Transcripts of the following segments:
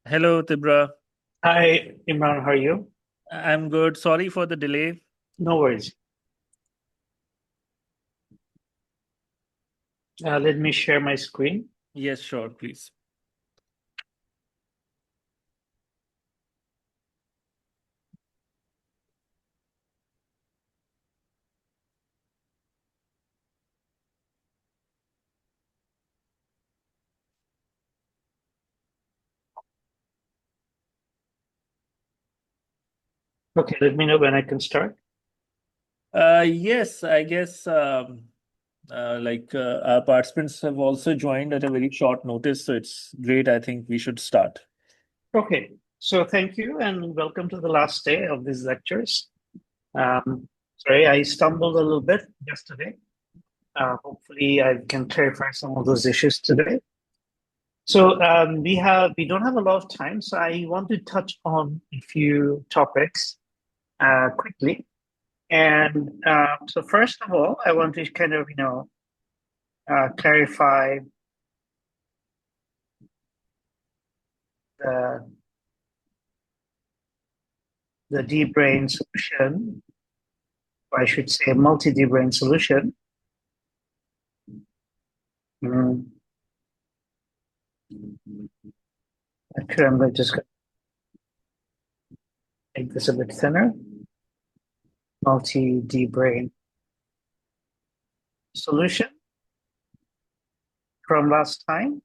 Hello, Tibra. Hi, Imran, how are you? I'm good. Sorry for the delay. No worries. Let me share my screen. Yes, sure, please. Okay, let me know when I can start. Yes, I guess our participants have also joined at a very short notice, so it's great. I think we should start. Okay, so thank you and welcome to the last day of these lectures. Sorry, I stumbled a little bit yesterday. Hopefully, I can clarify some of those issues today. So we don't have a lot of time, so I want to touch on a few topics quickly. And so first of all, I want to kind of clarify the D-brain solution, or I should say a multi-D-brain solution. Mm. Actually, I'm going to just make this a bit thinner. Multi-D-brain solution from last time.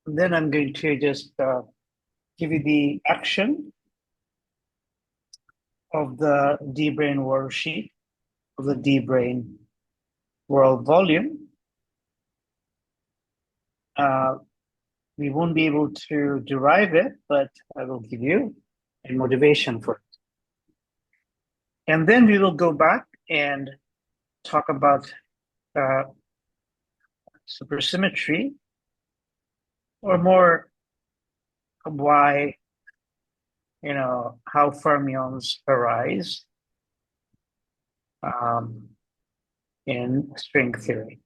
And then I'm going to just give you the action of the D-brain worksheet of the D-brain world volume. Uh, we won't be able to derive it, but I will give you a motivation for it. And then we will go back and talk about uh, supersymmetry, or more why, how fermions arise um, in string theory.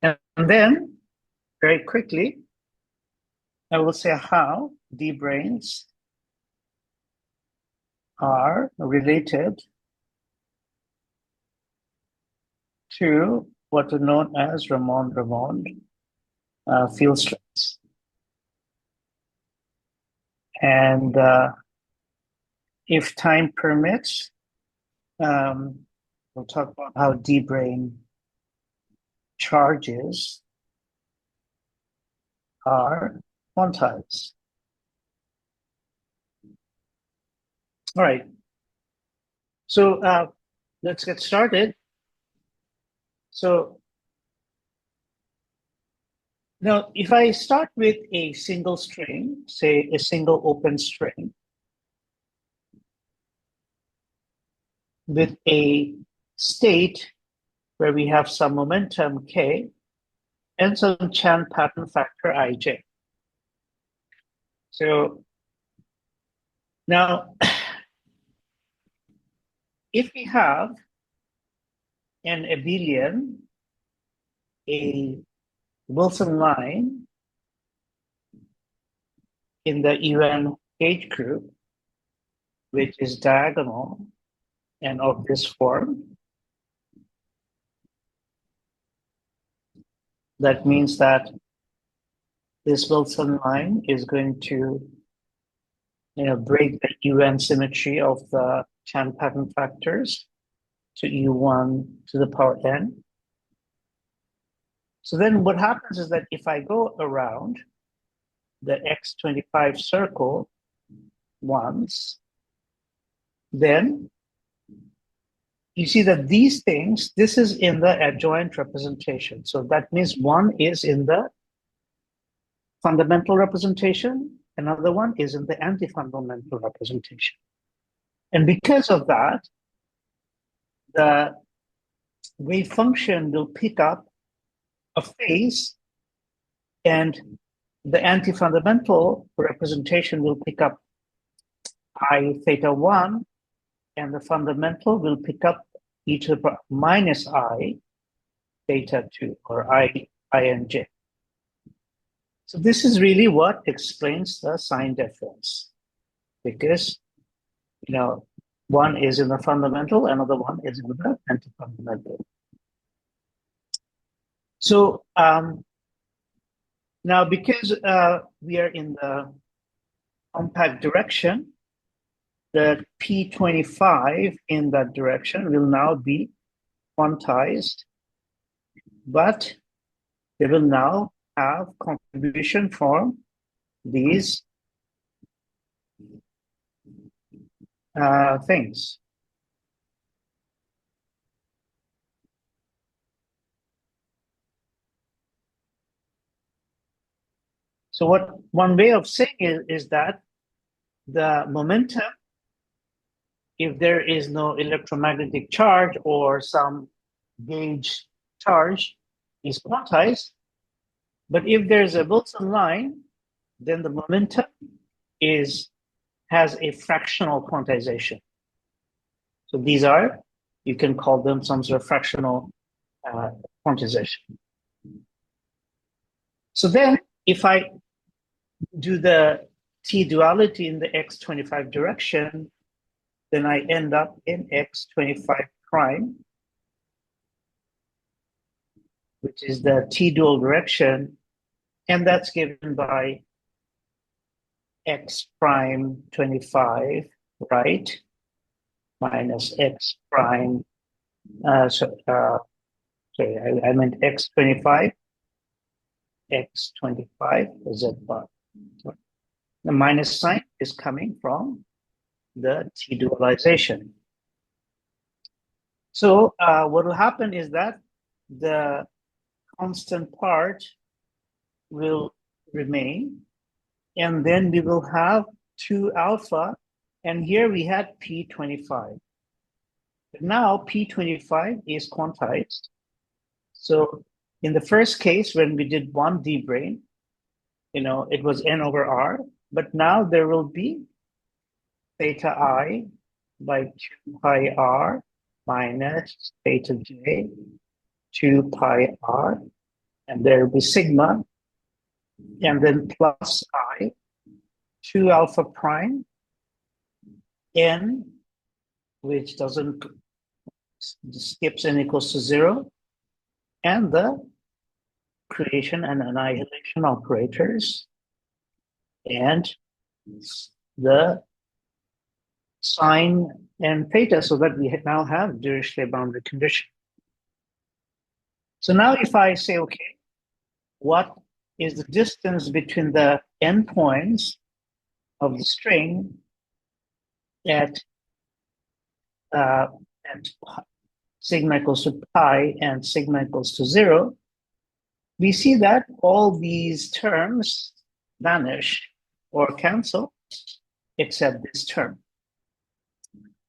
And then, very quickly, I will say how D-brains are related to what are known as Ramond-Ramond field strengths. And if time permits, we'll talk about how D-brain charges are quantized. All right. So let's get started. So now, if I start with a single string, say a single open string, with a state where we have some momentum k and some Chan pattern factor ij. So now, if we have an abelian, a Wilson line in the UN gauge group, which is diagonal and of this form, that means that this Wilson line is going to break the UN symmetry of the Chan pattern factors to U1 to the power n. So then what happens is that if I go around the X25 circle once, then you see that these things, this is in the adjoint representation. So that means one is in the fundamental representation, another one is in the anti-fundamental representation. And because of that, the wave function will pick up a phase, and the anti-fundamental representation will pick up I theta 1, and the fundamental will pick up e to the power minus I theta 2, or I n j. So this is really what explains the sign difference, because one is in the fundamental, another one is in the anti-fundamental. So now, because we are in the compact direction, the P25 in that direction will now be quantized, but they will now have contribution from these things. So what one way of saying is that the momentum, if there is no electromagnetic charge or some gauge charge, is quantized. But if there's a Wilson line, then the momentum has a fractional quantization. So these are, you can call them some sort of fractional quantization. So then if I do the T duality in the X25 direction, then I end up in X25 prime, which is the T dual direction, and that's given by X prime 25, right, minus X prime, sorry, I meant X25, X25 Z bar. The minus sign is coming from the T dualization. So what will happen is that the constant part will remain, and then we will have 2 alpha, and here we had P25. But now P25 is quantized. So in the first case, when we did 1D brane, it was N over R, but now there will be theta I by 2 pi R minus theta J 2 pi R, and there will be sigma, and then plus I 2 alpha prime N, which doesn't skips N equals to 0, and the creation and annihilation operators, and the sine and theta, so that we now have Dirichlet boundary condition. So now if I say, okay, what is the distance between the endpoints of the string at sigma equals to pi and sigma equals to 0, we see that all these terms vanish or cancel except this term.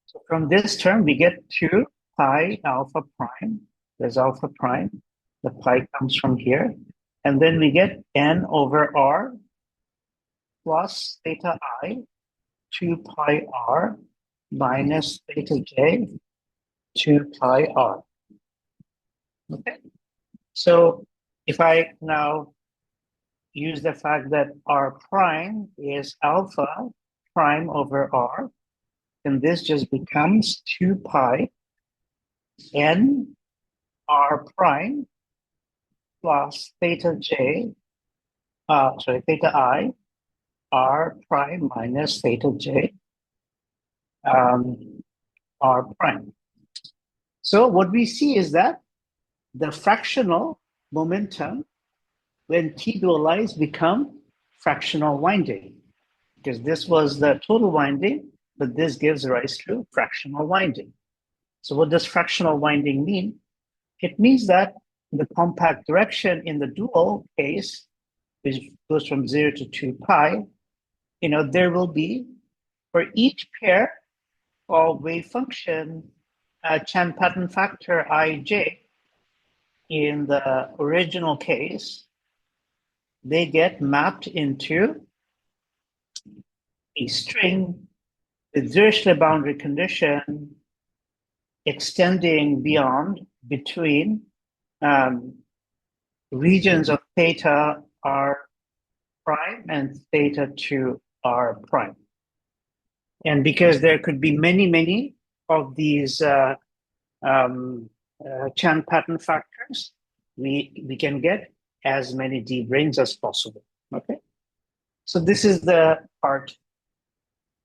So from this term, we get 2 pi alpha prime. There's alpha prime. The pi comes from here. And then we get N over R plus theta I, 2 pi R minus theta J, 2 pi R. Okay. So if I now use the fact that R prime is alpha prime over R, then this just becomes 2 pi N R prime plus theta J, theta I, R prime minus theta J, R prime. So what we see is that the fractional momentum when T dualized become fractional winding, because this was the total winding, but this gives rise to fractional winding. So what does fractional winding mean? It means that the compact direction in the dual case, which goes from 0 to 2 pi, there will be, for each pair of wave function, Chan pattern factor ij in the original case, they get mapped into a string with Dirichlet boundary condition extending beyond between regions of theta are prime and theta 2 r prime. And because there could be many of these Chan pattern factors, we can get as many D branes as possible. Okay, so this is the part.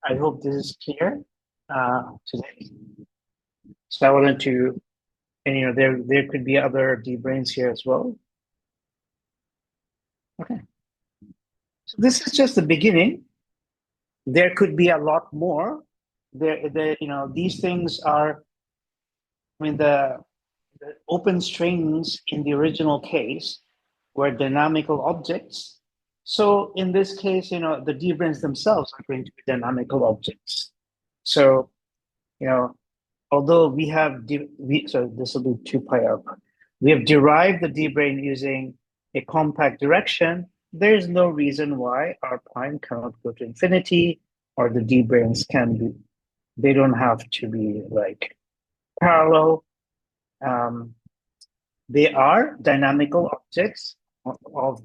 I hope this is clear today. So I wanted to, and there could be other D branes here as well. Okay, so this is just the beginning. There could be a lot more. These things are. I mean, the open strings in the original case were dynamical objects. So in this case, the D-branes themselves are going to be dynamical objects. So, although we have, so this will be 2 pi r. We have derived the D-brane using a compact direction. There is no reason why r prime cannot go to infinity, or the D-branes can be, they don't have to be like parallel. They are dynamical objects of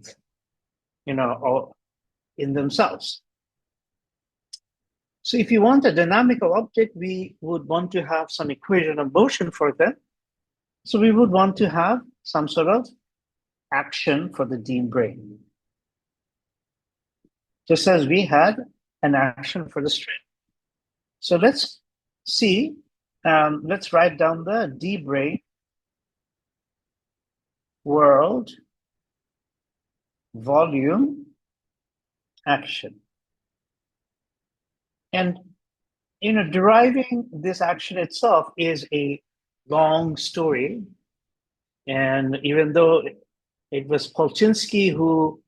in themselves. So if you want a dynamical object, we would want to have some equation of motion for them. So we would want to have some sort of action for the D-brane, just as we had an action for the string. So let's see, let's write down the D-brane world volume action. And deriving this action itself is a long story. And even though it was Polchinski who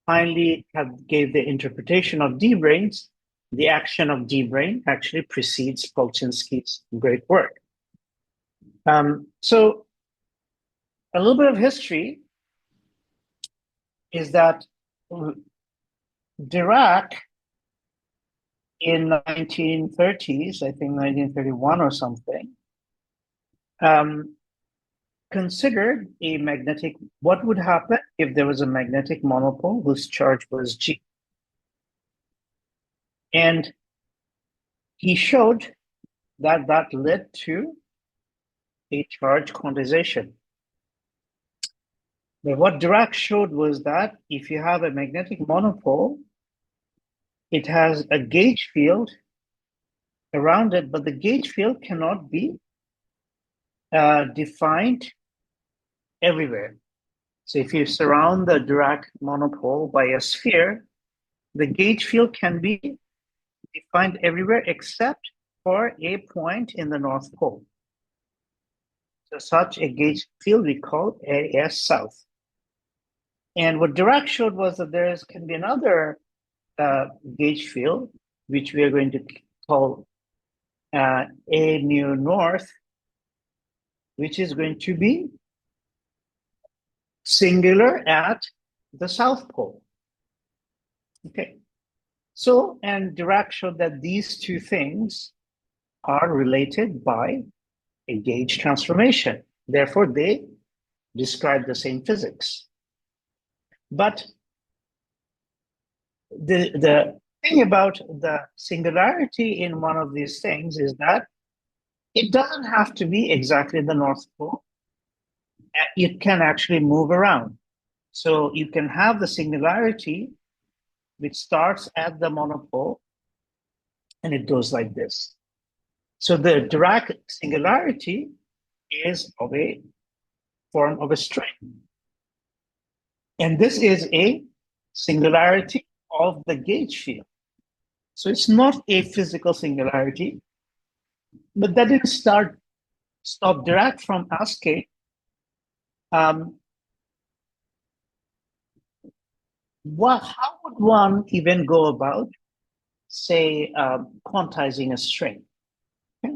finally gave the interpretation of D-branes, the action of D-brane actually precedes Polchinski's great work. So a little bit of history is that Dirac in 1930s, I think 1931 or something, considered what would happen if there was a magnetic monopole whose charge was G. And he showed that that led to a charge quantization. But what Dirac showed was that if you have a magnetic monopole, it has a gauge field around it, but the gauge field cannot be defined everywhere. So if you surround the Dirac monopole by a sphere, the gauge field can be defined everywhere except for a point in the North Pole. So such a gauge field we call AS South. And what Dirac showed was that there can be another gauge field, which we are going to call A mu north, which is going to be singular at the South Pole. Okay. So, and Dirac showed that these two things are related by a gauge transformation. Therefore, they describe the same physics. But the thing about the singularity in one of these things is that it doesn't have to be exactly the North Pole. It can actually move around. So you can have the singularity which starts at the monopole and it goes like this. So the Dirac singularity is of a form of a string. And this is a singularity of the gauge field. So it's not a physical singularity, but that didn't stop Dirac from asking, how would one even go about, say, quantizing a string? Okay?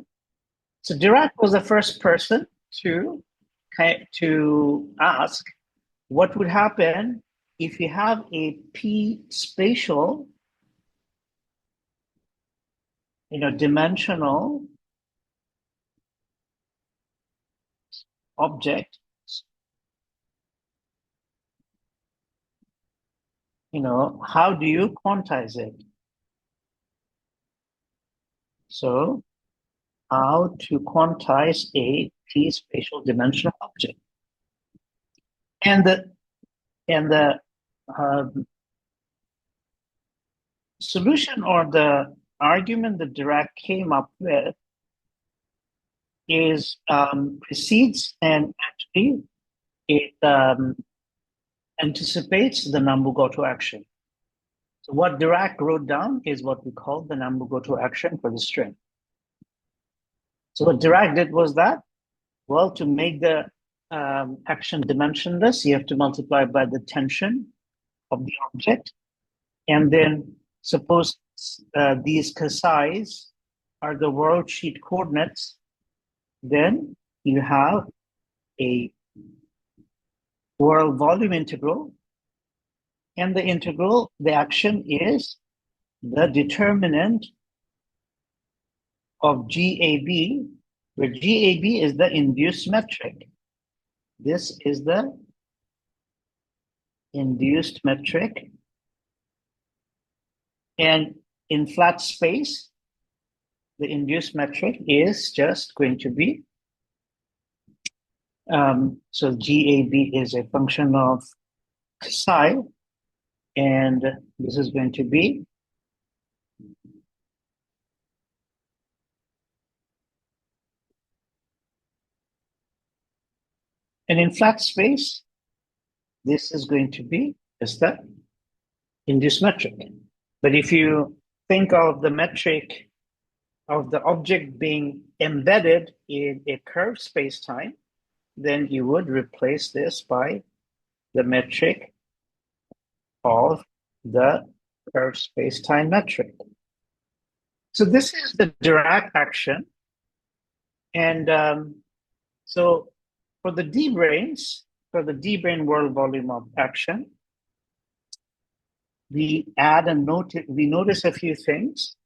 So Dirac was the first person to ask what would happen if you have a p spatial, dimensional object how do you quantize it? So how to quantize a t-spatial dimensional object. And the solution or the argument that Dirac came up with is precedes and actually it anticipates the Nambu-Goto action. So what Dirac wrote down is what we call the Nambu-Goto action for the string. So what Dirac did was that, well, to make the action dimensionless, you have to multiply by the tension of the object. And then suppose these Kasais are the worldsheet coordinates, then you have a world volume integral. And the integral, the action is the determinant of GAB, where GAB is the induced metric. This is the induced metric. And in flat space, the induced metric is just going to be, so GAB is a function of psi, and this is going to be and in flat space, this is going to be just the induced metric. But if you think of the metric of the object being embedded in a curved space-time, then you would replace this by the metric of the curved space-time metric. So this is the Dirac action. And so for the D-branes, for the D-brane world volume of action, we add a note, we notice a few things.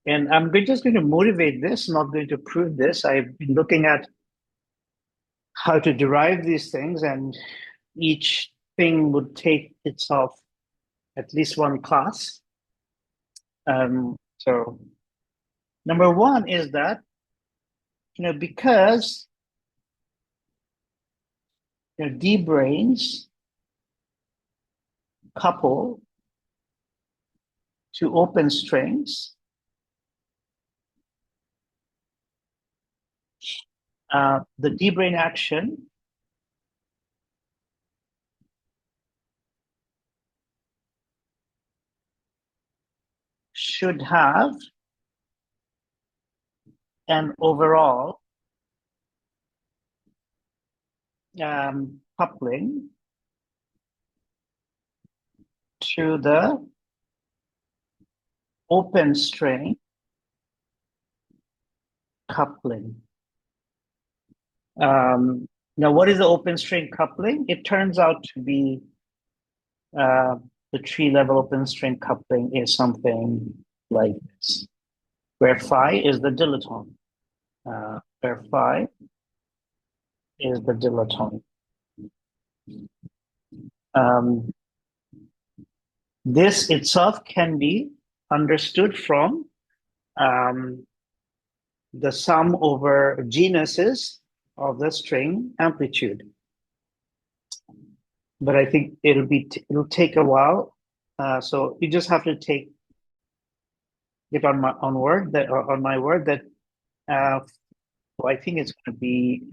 And I'm just going to motivate this, not going to prove this. I've been looking at how to derive these things, and each thing would take itself at least one class. So number one is that, because D-branes couple to open strings, the D-brane action should have an overall coupling to the open string coupling. Now, what is the open string coupling? It turns out to be the tree-level open string coupling is something like this, where phi is the dilaton. Where phi is the dilaton. This itself can be understood from the sum over genuses of the string amplitude. But I think it'll take a while. So you just have to take it on my word that so I think it's going to be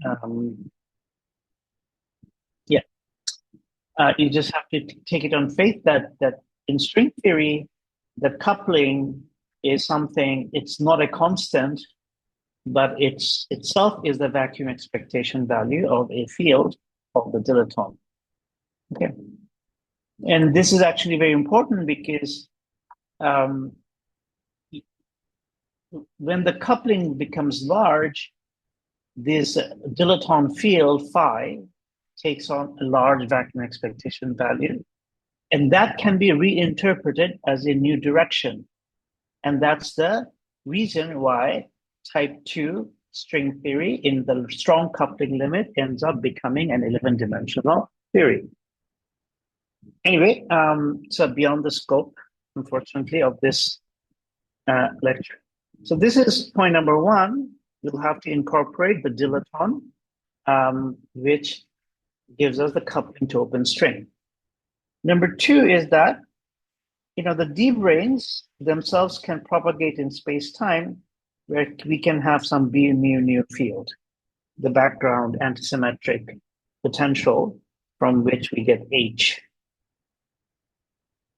you just have to take it on faith that in string theory, the coupling is something, it's not a constant, but itself is the vacuum expectation value of a field of the dilaton. Okay. And this is actually very important because when the coupling becomes large, this dilaton field phi takes on a large vacuum expectation value, and that can be reinterpreted as a new direction. And that's the reason why type 2 string theory in the strong coupling limit ends up becoming an 11-dimensional theory. Anyway, so beyond the scope, unfortunately, of this lecture. So this is point number one. You'll have to incorporate the dilaton, which gives us the coupling to open string. Number two is that, the d-branes themselves can propagate in space-time where we can have some B mu nu field, the background antisymmetric potential from which we get H.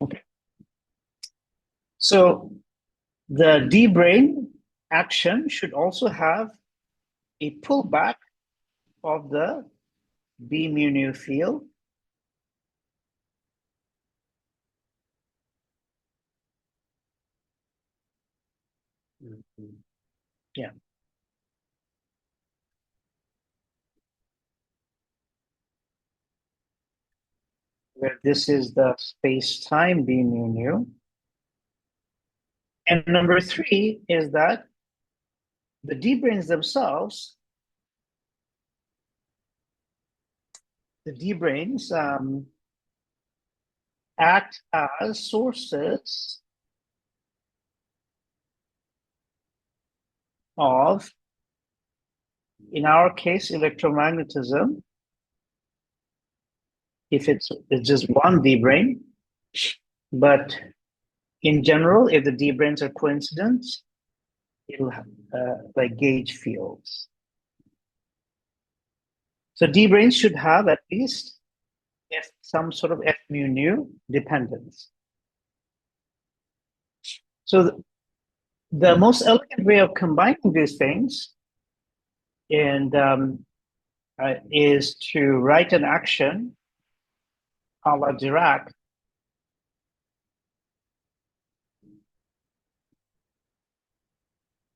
Okay. So the d-brane action should also have a pullback of the B mu nu field. Yeah. Where this is the space-time B mu nu. And number three is that the d-branes themselves, the d-branes act as sources of, in our case, electromagnetism, if it's just one d-brane, but in general, if the d-branes are coincident, it'll have like gauge fields. So d-branes should have at least some sort of F mu nu dependence. So the most elegant way of combining these things is to write an action a la Dirac.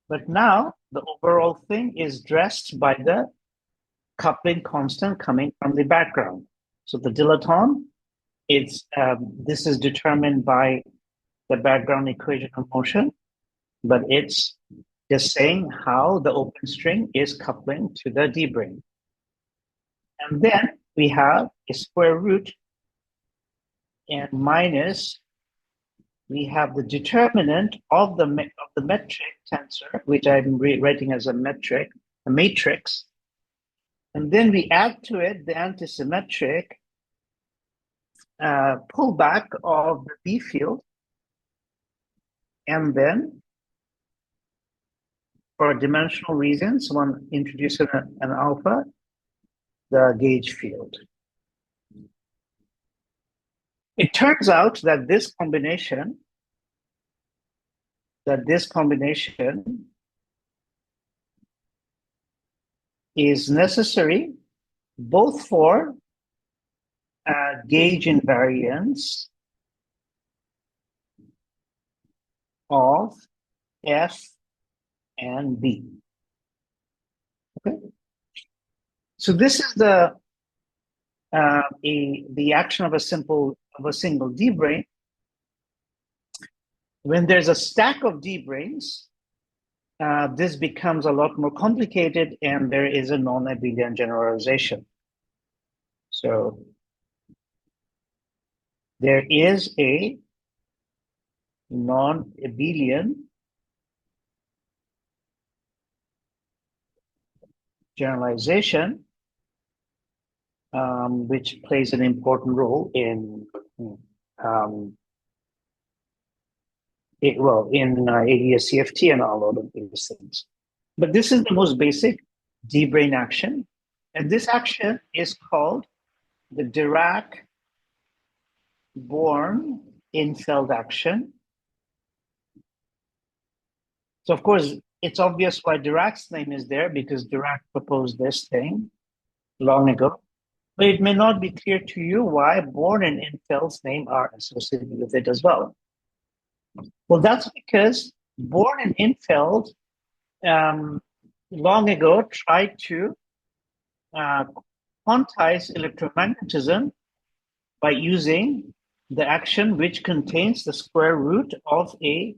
But now the overall thing is dressed by the coupling constant coming from the background. So the dilaton, this is determined by the background equation of motion, but it's just saying how the open string is coupling to the d-brane. And then we have a square root and minus, we have the determinant of the metric tensor, which I'm writing as a matrix. And then we add to it the antisymmetric pullback of the B field. And for dimensional reasons, one introduces an alpha, the gauge field. It turns out that this combination is necessary both for gauge invariance of F and B. Okay, so this is the action of a single d-brane. When there's a stack of d-branes, this becomes a lot more complicated, and there is a non-abelian generalization. So there is a non-abelian generalization, which plays an important role in ADS-CFT and a lot of these things. But this is the most basic d-brane action, and this action is called the Dirac-Born-Infeld action. So of course, it's obvious why Dirac's name is there, because Dirac proposed this thing long ago. But it may not be clear to you why Born and Infeld's name are associated with it as well. Well, that's because Born and Infeld long ago tried to quantize electromagnetism by using the action which contains the square root of the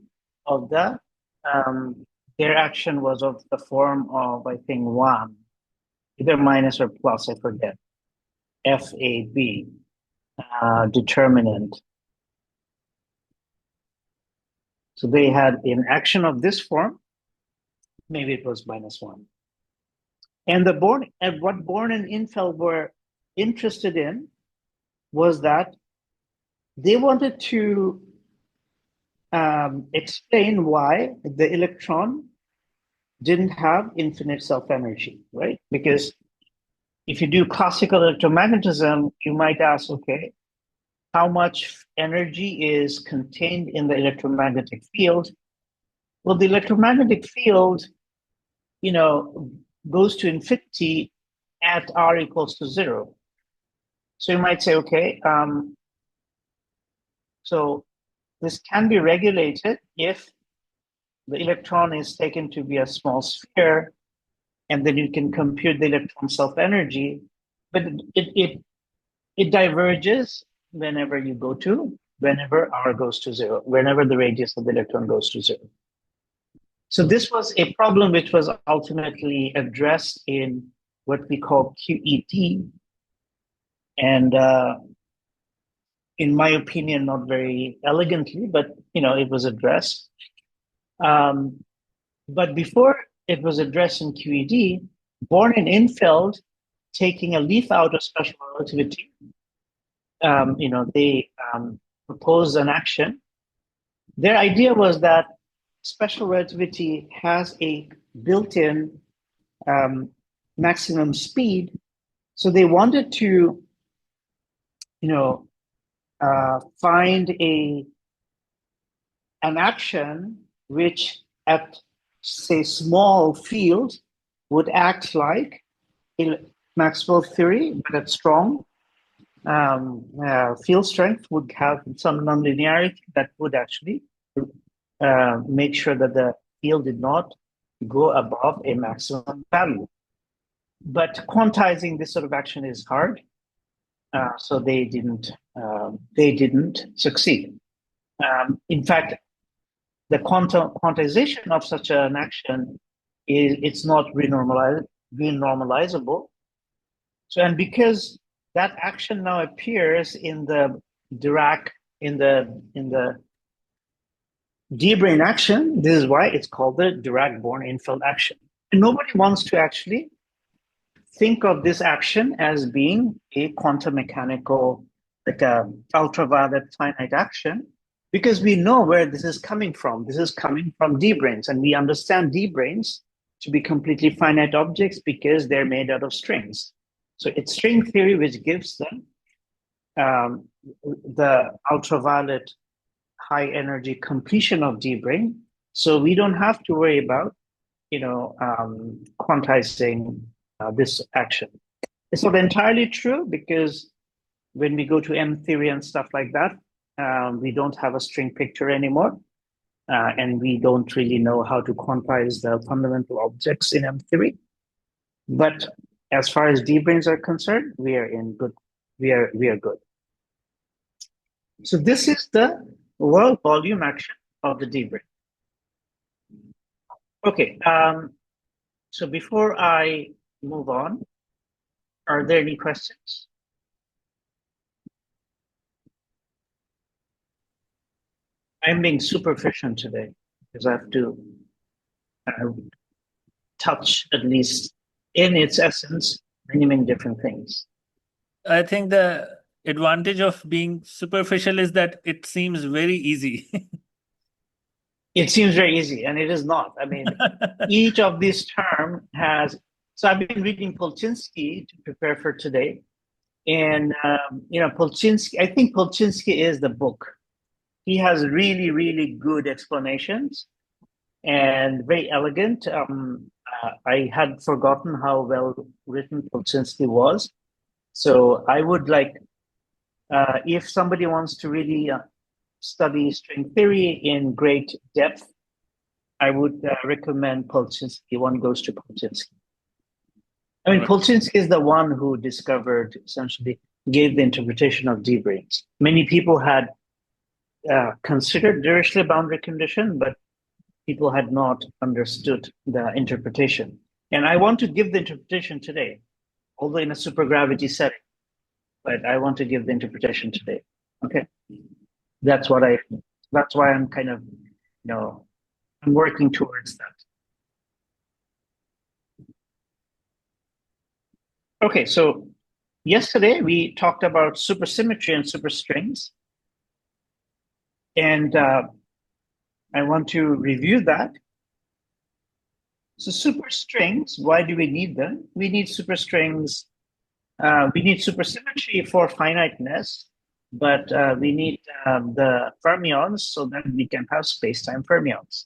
their action was of the form of, I think, one, either minus or plus, I forget. FAB, determinant. So they had an action of this form, maybe it was -1. And what Born and Infeld were interested in was that they wanted to explain why the electron didn't have infinite self-energy, right? Because if you do classical electromagnetism, you might ask, okay, how much energy is contained in the electromagnetic field? Well, the electromagnetic field, goes to infinity at r equals to 0. So you might say, okay, so this can be regulated if the electron is taken to be a small sphere, and then you can compute the electron self-energy, but it diverges whenever r goes to 0, whenever the radius of the electron goes to 0. So this was a problem which was ultimately addressed in what we call QED, and in my opinion, not very elegantly, but it was addressed. But before it was addressed in QED, Born and Infeld, taking a leaf out of special relativity, they proposed an action. Their idea was that special relativity has a built-in maximum speed, so they wanted to, find an action which, at say small field, would act like Maxwell theory, but at strong field strength would have some nonlinearity that would actually make sure that the field did not go above a maximum value. But quantizing this sort of action is hard, so they didn't succeed. In fact, the quantization of such an action it's not renormalizable. So, and because that action now appears in the Dirac, in the D-brane action, this is why it's called the Dirac-Born-Infeld action. And nobody wants to actually think of this action as being a quantum mechanical, like a ultraviolet finite action, because we know where this is coming from. This is coming from D-branes, and we understand D-branes to be completely finite objects because they're made out of strings. So it's string theory which gives them the ultraviolet high energy completion of D-brane. So we don't have to worry about, quantizing this action. It's not entirely true, because when we go to M theory and stuff like that, we don't have a string picture anymore. And we don't really know how to quantize the fundamental objects in M theory. But as far as D-branes are concerned, we are good. We are good. So this is the world volume action of the D-brane. Okay, so before I move on, are there any questions? I'm being super efficient today because I have to touch, at least in its essence, many different things. I think the advantage of being superficial is that it seems very easy. It seems very easy, and it is not. I mean, each of these terms has. So I've been reading Polchinski to prepare for today, and Polchinski. I think Polchinski is the book. He has really good explanations and very elegant. I had forgotten how well written Polchinski was, so I would like, if somebody wants to really study string theory in great depth, I would recommend Polchinski. One goes to Polchinski. I mean, Polchinski is the one who discovered, essentially, gave the interpretation of D-branes. Many people had considered Dirichlet boundary condition, but people had not understood the interpretation. And I want to give the interpretation today, although in a supergravity setting, but I want to give the interpretation today. Okay. That's why I'm kind of, I'm working towards that. Okay, so yesterday we talked about supersymmetry and superstrings. And I want to review that. So superstrings, why do we need them? We need superstrings. We need supersymmetry for finiteness, but we need the fermions so that we can have space-time fermions.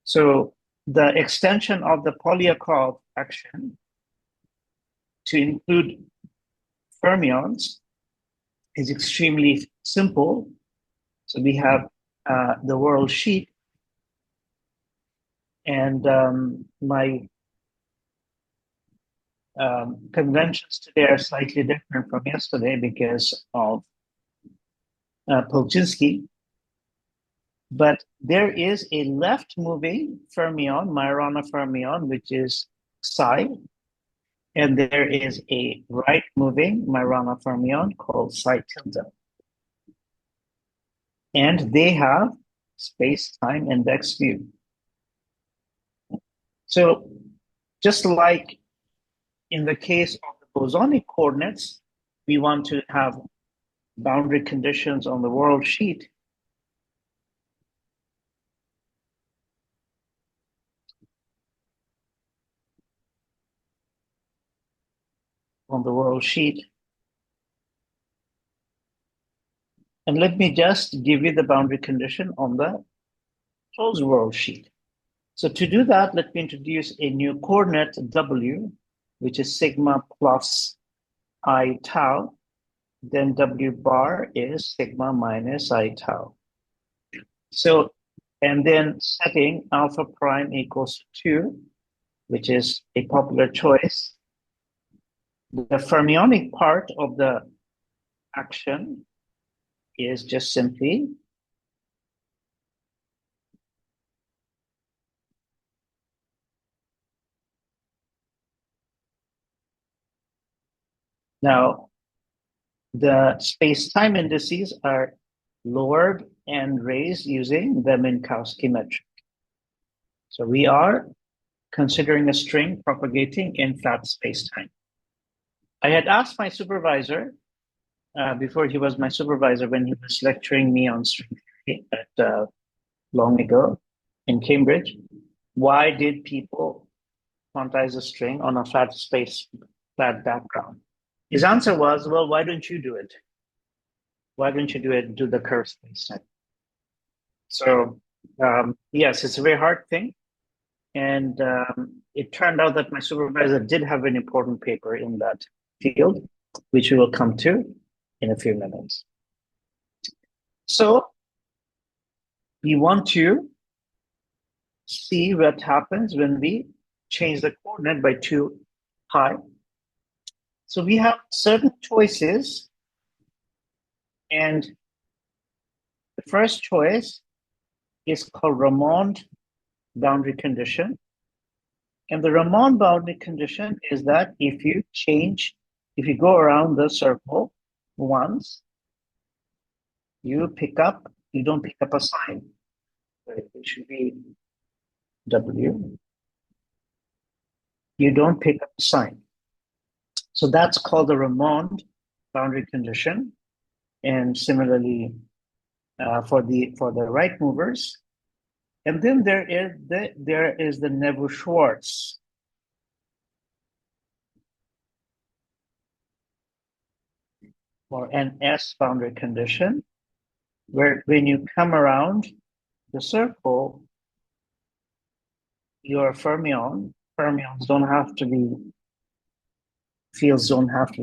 So the extension of the Polyakov action to include fermions is extremely simple. So we have the world sheet, and my conventions today are slightly different from yesterday because of Polchinski. But there is a left-moving fermion, Majorana fermion, which is psi, and there is a right-moving Majorana fermion called psi tilde. And they have space-time index view. So just like in the case of the bosonic coordinates, we want to have boundary conditions on the world sheet. On the world sheet. And let me just give you the boundary condition on the closed world sheet. So to do that, let me introduce a new coordinate W, which is sigma plus I tau. Then W bar is sigma minus I tau. So, and then setting alpha prime equals to 2, which is a popular choice. The fermionic part of the action is just simply now the space-time indices are lowered and raised using the Minkowski metric. So we are considering a string propagating in flat space-time. I had asked my supervisor before he was my supervisor when he was lecturing me on string theory at long ago in Cambridge, why did people quantize a string on a flat background? His answer was, well, why don't you do it? Why don't you do the curve space time? So yes, it's a very hard thing. And it turned out that my supervisor did have an important paper in that field, which we will come to in a few minutes. So we want to see what happens when we change the coordinate by 2 pi. So we have certain choices, and the first choice is called Ramond boundary condition. And the Ramond boundary condition is that if you go around the circle once, you don't pick up a sign. It should be W. You don't pick up a sign. So that's called the Ramond boundary condition. And similarly, for the right movers. And then there is the Neveu-Schwarz. Or an S boundary condition, where when you come around the circle, your fields don't have to be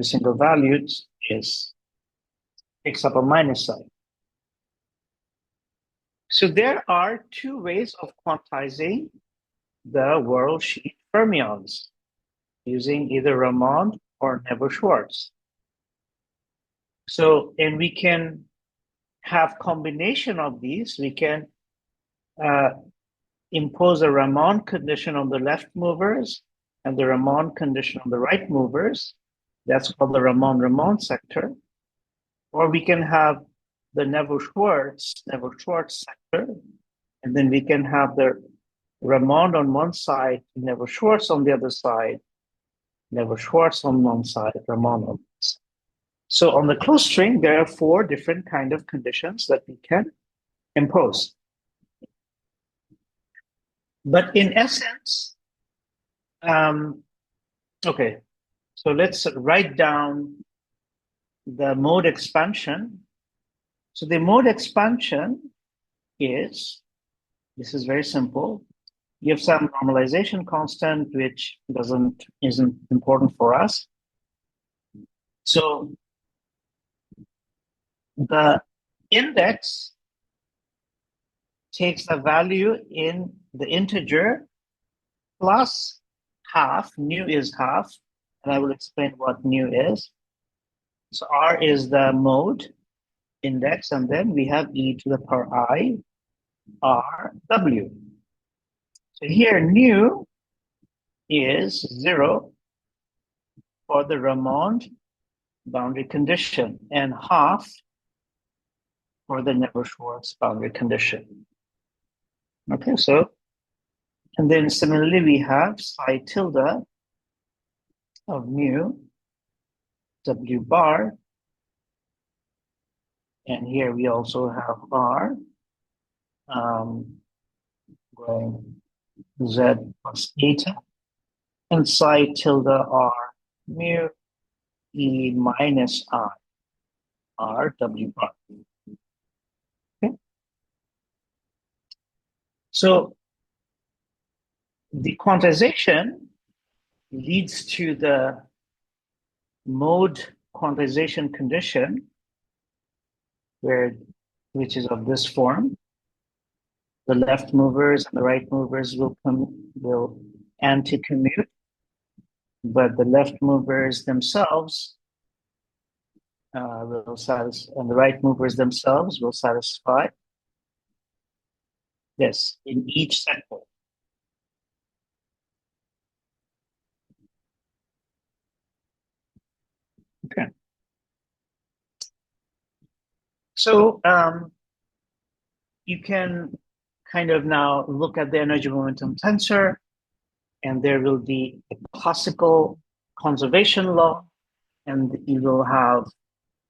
single valued, picks up a minus sign. So there are 2 ways of quantizing the world sheet fermions using either Ramond or Neveu-Schwarz. So, and we can have combination of these. We can impose a Ramon condition on the left movers and the Ramon condition on the right movers. That's called the Ramon-Ramon sector. Or we can have the Neville-Schwartz sector, and then we can have the Ramon on one side, Neville-Schwartz on the other side, Neville-Schwartz on one side, Ramon on the other side. So on the closed string, there are 4 different kind of conditions that we can impose. But in essence, okay, so let's write down the mode expansion. So the mode expansion is, this is very simple. You have some normalization constant, which isn't important for us. So the index takes the value in the integer plus half, nu is half, and I will explain what nu is. So R is the mode index, and then we have e to the power I, R, W. So here nu is 0 for the Ramon boundary condition and half for the Neville-Schwartz boundary condition. Okay, so, and then similarly we have psi tilde of mu, W bar, and here we also have R, going Z plus eta, and psi tilde R mu E minus I, R W bar. Okay. So the quantization leads to the mode quantization condition, which is of this form. The left movers and the right movers will anti-commute, but the left movers themselves will satisfy, and the right movers themselves will satisfy this in each sector. Okay. So you can kind of now look at the energy momentum tensor, and there will be a classical conservation law, and you will have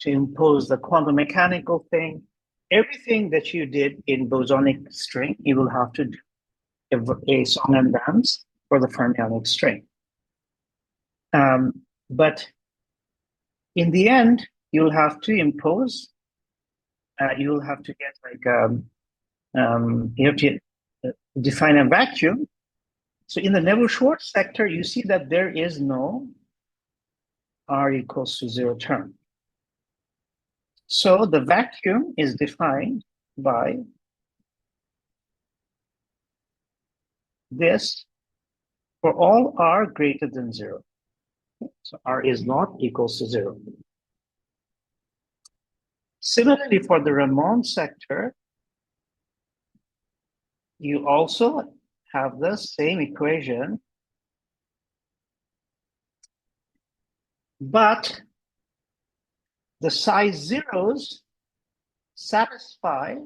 to impose the quantum mechanical thing. Everything that you did in bosonic string, you will have to do a song and dance for the fermionic string. But in the end, you'll have to impose, you'll have to get like, you have to define a vacuum. So in the Neville-Schwartz sector, you see that there is no R equals to 0 term. So the vacuum is defined by this for all R greater than 0. So R is not equals to 0. Similarly, for the Ramon sector, you also have the same equation, but the size zeros satisfy,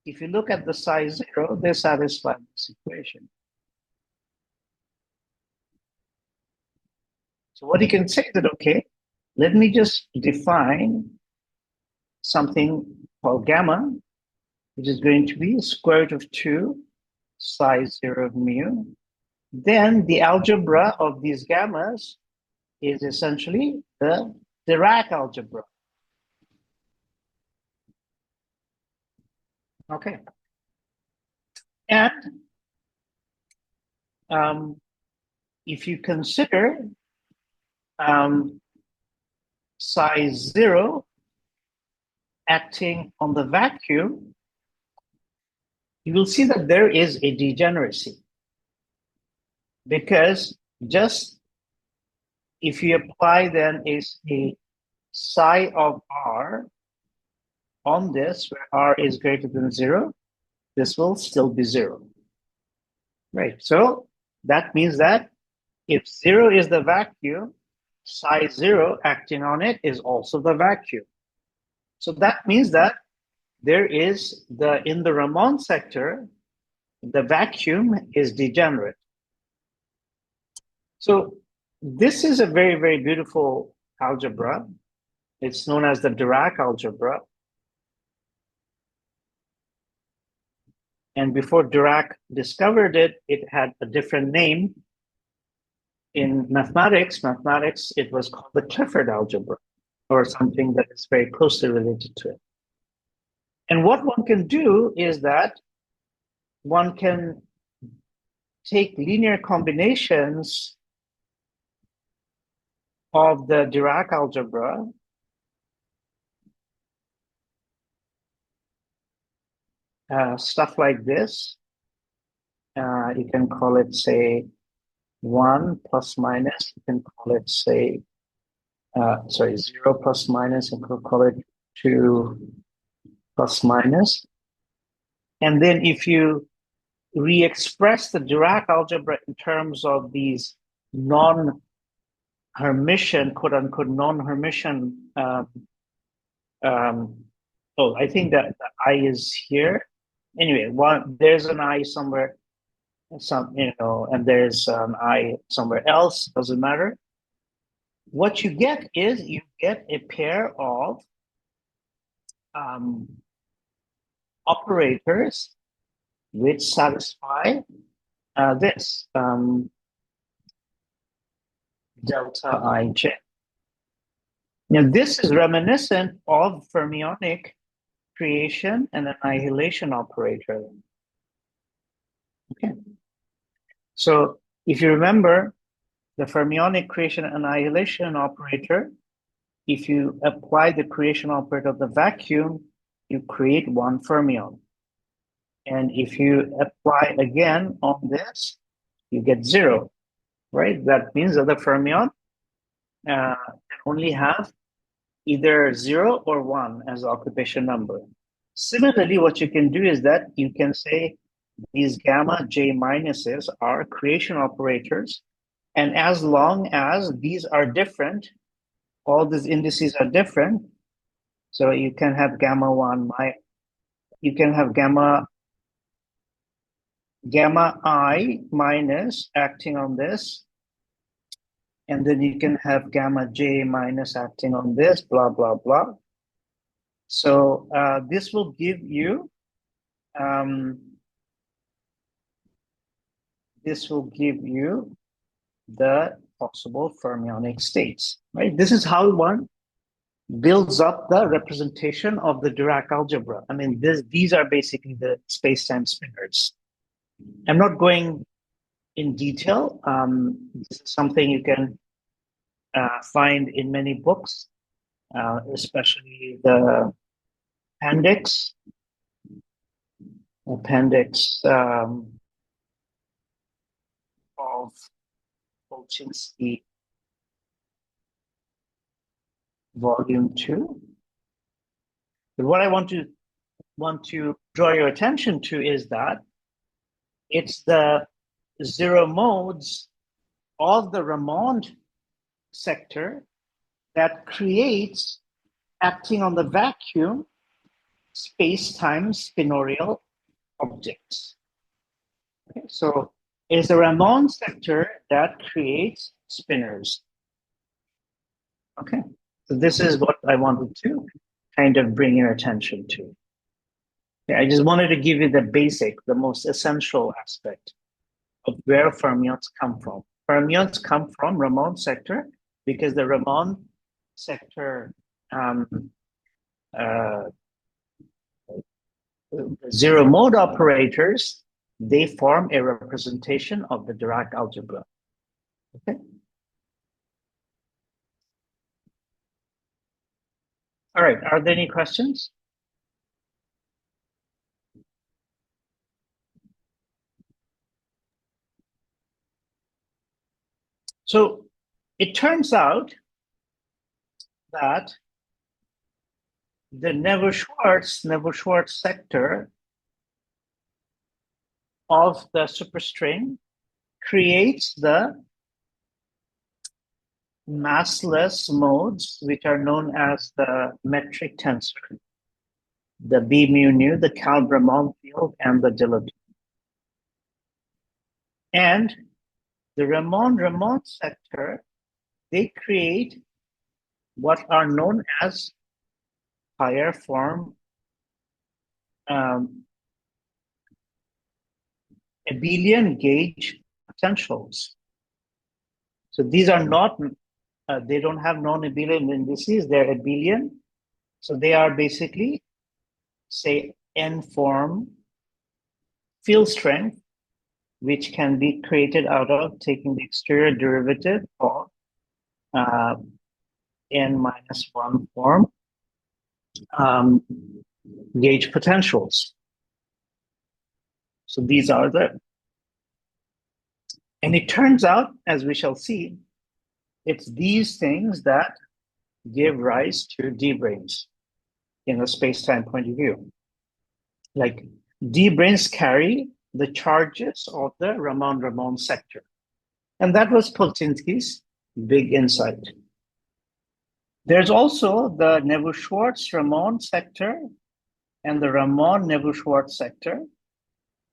if you look at the size 0, they satisfy this equation. So what you can say is that, okay, let me just define something called gamma, which is going to be square root of 2 size 0 of mu. Then the algebra of these gammas is essentially the Dirac algebra. Okay. And if you consider size 0 acting on the vacuum, you will see that there is a degeneracy. Because just if you apply then is a psi of R on this, where R is greater than 0, this will still be 0. Right. So that means that if 0 is the vacuum, psi 0 acting on it is also the vacuum. So that means that there is in the Ramon sector, the vacuum is degenerate. So this is a very, very beautiful algebra. It's known as the Dirac algebra. And before Dirac discovered it, it had a different name. In mathematics, it was called the Clifford algebra, or something that is very closely related to it. And what one can do is that one can take linear combinations of the Dirac algebra stuff like this. You can call it, say, 1 plus minus. You can call it, say, 0 plus minus. You can call it 2 plus minus. And then if you re-express the Dirac algebra in terms of these non-Hermitian, quote-unquote, non-Hermitian, I think that the I is here. Anyway, there's an I somewhere, and there's an I somewhere else, doesn't matter. What you get is you get a pair of operators which satisfy this delta ij. Now, this is reminiscent of fermionic creation and annihilation operator. Okay. So if you remember the fermionic creation and annihilation operator, if you apply the creation operator of the vacuum, you create one fermion. And if you apply again on this, you get 0, right? That means that the fermion can only have either 0 or 1 as the occupation number. Similarly, what you can do is that you can say these gamma j minuses are creation operators. And as long as these are different, all these indices are different. So you can have gamma 1, you can have gamma I minus acting on this. And then you can have gamma j minus acting on this, blah, blah, blah. So this will give you the possible fermionic states, right? This is how one builds up the representation of the Dirac algebra. I mean, these are basically the space-time spinors. I'm not going in detail. This is something you can find in many books, especially the appendix of Polchinski Volume 2. But what I want to draw your attention to is that it's the 0 modes of the Ramond sector that creates, acting on the vacuum, space-time spinorial objects. Okay, so it's the Ramond sector that creates spinors. Okay, so this is what I wanted to kind of bring your attention to. Okay, I just wanted to give you the basic, the most essential aspect of where fermions come from. Fermions come from Ramond sector because the Ramond sector zero mode operators, they form a representation of the Dirac algebra. Okay. All right. Are there any questions? So it turns out that the Neveu-Schwarz sector of the superstring creates the massless modes, which are known as the metric tensor, the B mu nu, the Kalb-Ramond field, and the Dillard. And the Ramond sector, they create what are known as higher form abelian gauge potentials. So these are not, they don't have non-abelian indices, they're abelian. So they are basically, say, n-form field strength, which can be created out of taking the exterior derivative of n-1 form gauge potentials. So these are the, and it turns out, as we shall see, it's these things that give rise to D-branes in a space-time point of view. Like D-branes carry the charges of the Ramond sector. And that was Poltinski's big insight. There's also the Neveu-Schwarz-Ramond sector and the Ramond-Neveu-Schwarz sector.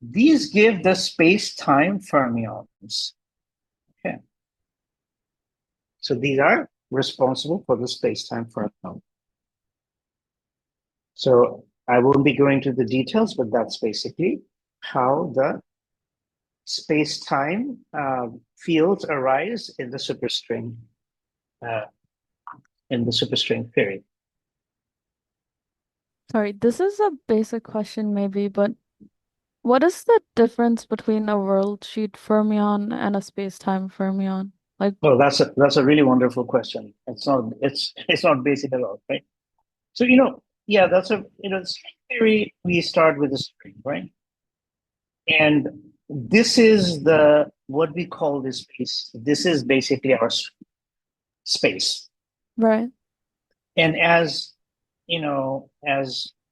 These give the space-time fermions. Okay. So these are responsible for the space-time fermion. So I won't be going to the details, but that's basically how the space-time fields arise in the superstring theory. Sorry, this is a basic question maybe, but what is the difference between a worldsheet fermion and a space-time fermion? Like, well, that's a really wonderful question. It's not basic at all, right? So yeah, that's string theory. We start with a string, right? And this is what we call this space. This is basically our space, right? And as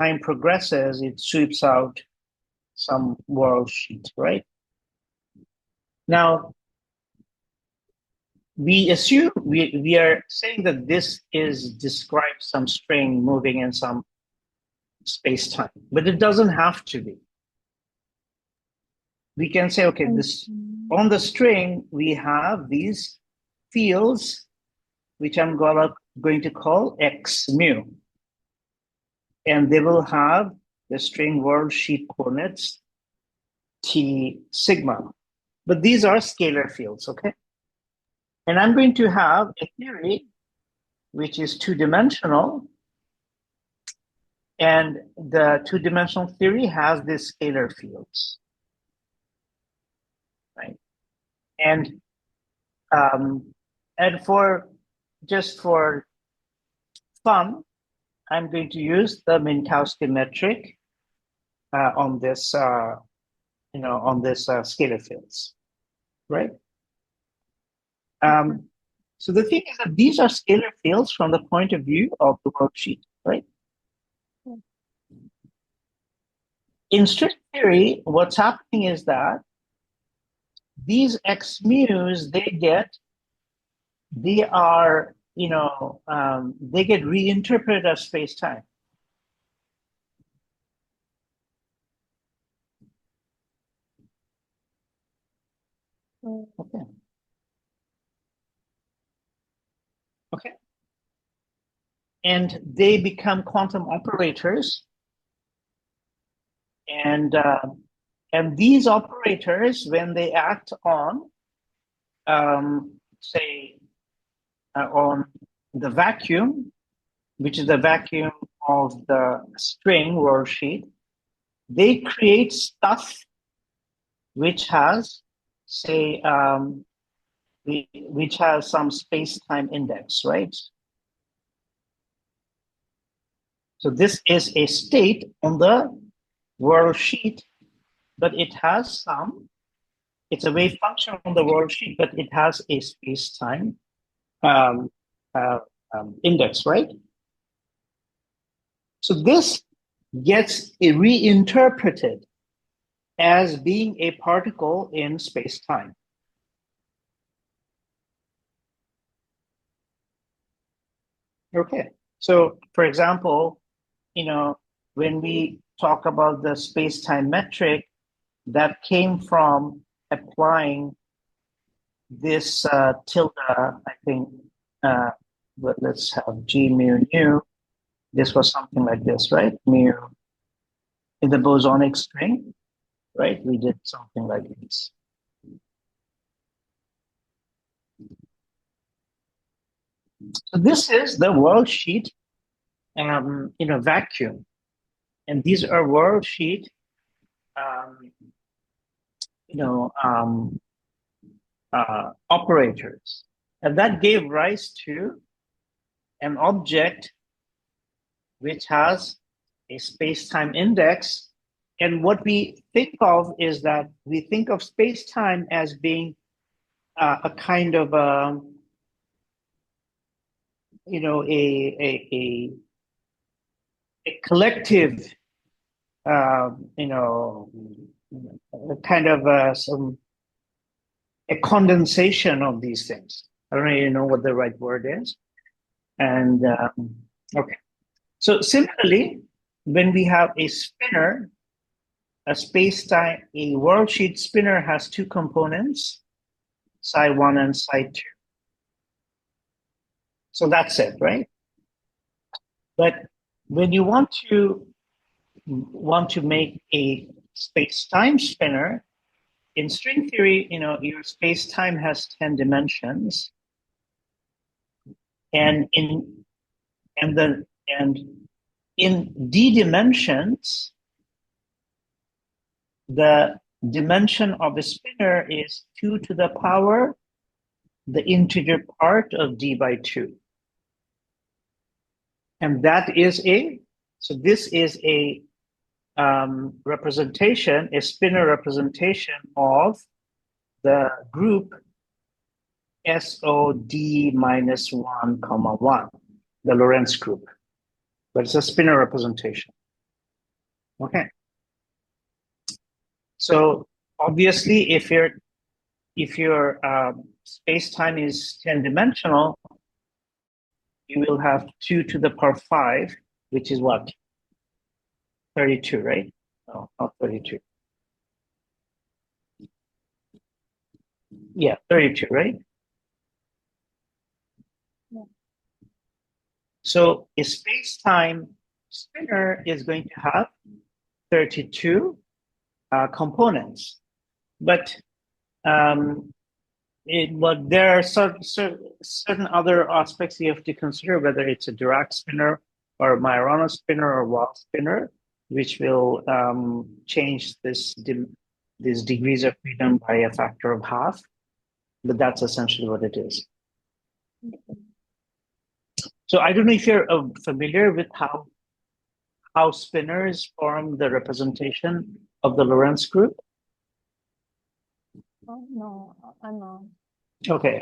time progresses, it sweeps out some world sheet, right? Now, we assume we are saying that this describes some string moving in some space-time, but it doesn't have to be. We can say, okay, this on the string, we have these fields, which I'm going to call X mu. And they will have the string world sheet coordinates T sigma. But these are scalar fields, okay? And I'm going to have a theory which is two-dimensional. And the two-dimensional theory has these scalar fields, right? And just for fun, I'm going to use the Minkowski metric on this scalar fields, right? So the thing is that these are scalar fields from the point of view of the worksheet, right? In string theory, what's happening is that these X mu's, they get reinterpreted as space-time. Okay. Okay. And they become quantum operators. And these operators, when they act on, say, on the vacuum, which is the vacuum of the string worldsheet, they create stuff which has, say, which has some space-time index, right? So this is a state on the worldsheet, but it has it's a wave function on the worldsheet, but it has a space-time index, right? So this gets reinterpreted as being a particle in space-time. Okay, so for example, when we talk about the space-time metric, that came from applying this tilde, I think, but let's have G mu nu. This was something like this, right? Mu in the bosonic string, right? We did something like this. So this is the worldsheet in a vacuum. And these are worldsheet, operators. And that gave rise to an object which has a space-time index. And what we think of is that we think of space-time as being a kind of a collective, a kind of a condensation of these things. I don't really know what the right word is. And okay. So similarly, when we have a spinner, a space-time, a worldsheet spinner has two components, psi1 and psi2. So that's it, right? But when you want to make a space-time spinner, in string theory, your space-time has 10 dimensions, and in d dimensions, the dimension of a spinner is 2 to the power the integer part of d by 2. And that is this is a representation, a spinner representation of the group SOD minus 1, 1, the Lorentz group. But it's a spinner representation. Okay. So obviously, if your space-time is 10-dimensional, you will have 2 to the power 5, which is what? 32, right? No, not 32. Yeah, 32, right? Yeah. So a space-time spinner is going to have 32 components, but there are certain other aspects you have to consider, whether it's a Dirac spinner or a Majorana spinner or Watt spinner, which will change these degrees of freedom by a factor of half. But that's essentially what it is. So I don't know if you're familiar with how spinners form the representation of the Lorentz group. Oh, no, I'm not. Okay.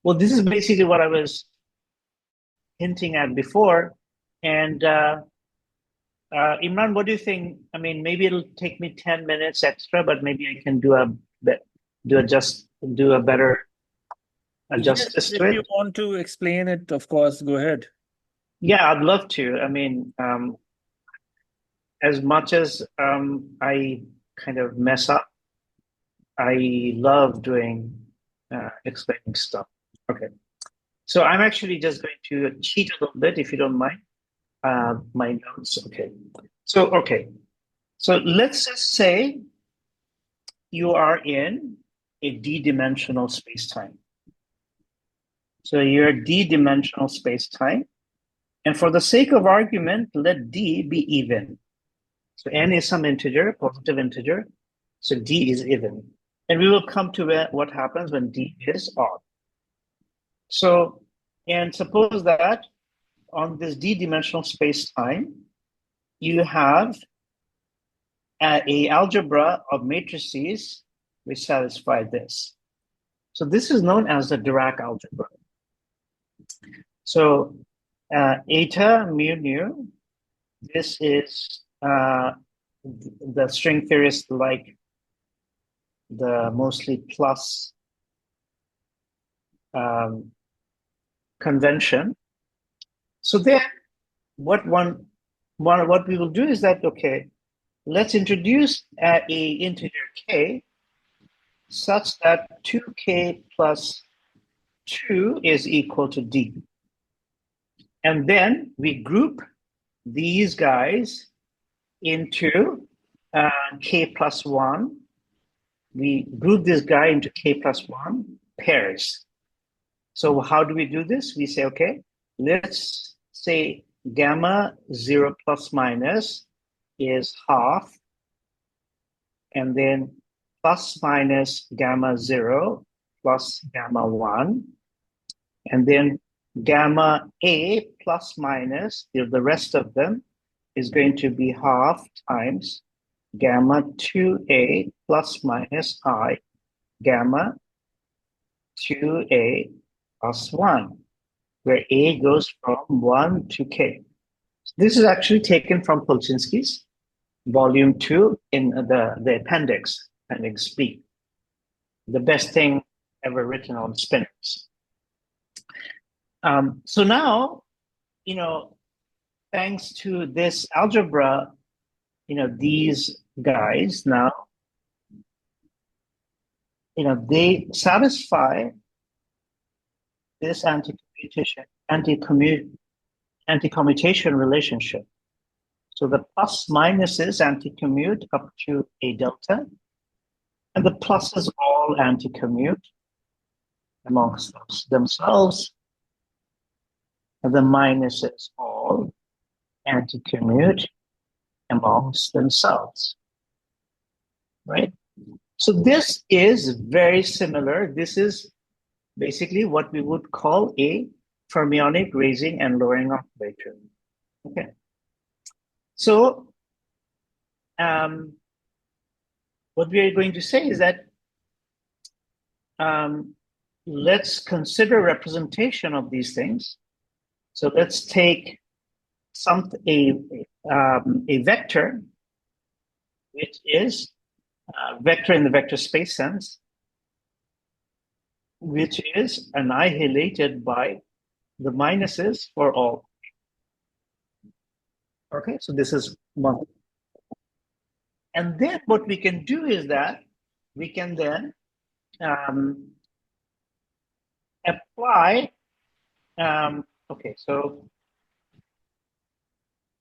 Well, this is basically what I was hinting at before. And Imran, what do you think? I mean, maybe it'll take me 10 minutes extra, but maybe I can do a better justice to it. If you want to explain it, of course, go ahead. Yeah, I'd love to. I mean, as much as I kind of mess up, I love doing explaining stuff. Okay. So I'm actually just going to cheat a little bit, if you don't mind, my notes. Okay. So let's just say you are in a d-dimensional space-time. So you're d-dimensional space-time. And for the sake of argument, let d be even. So n is some integer, positive integer. So d is even. And we will come to what happens when d is odd. So, and suppose that on this d-dimensional space-time, you have a algebra of matrices which satisfy this. So this is known as the Dirac algebra. So eta mu nu, this is the string theorists like the mostly plus convention. So then what we will do is that, okay, let's introduce a integer k such that 2k plus 2 is equal to d. And then we group these guys into k plus 1. We group this guy into k plus 1 pairs. So how do we do this? We say, okay, let's say gamma 0 plus minus is half, and then plus minus gamma 0 plus gamma 1, and then gamma a plus minus, the rest of them, is going to be half times gamma 2a plus minus I gamma 2a plus 1, where a goes from 1 to k. This is actually taken from Polchinski's volume 2 in the appendix B, the best thing ever written on spinors. So now, thanks to this algebra, these guys now, they satisfy this anti-commutation relationship. So the plus minuses anti-commute up to a delta, and the pluses all anti-commute amongst themselves, and the minuses all anti-commute amongst themselves, right? So this is very similar. This is basically what we would call a fermionic raising and lowering operator. Okay. So what we are going to say is that let's consider representation of these things. So let's take a vector, which is a vector in the vector space sense, which is annihilated by the minuses for all. Okay, so this is one. And then what we can do is that we can then apply, okay, so,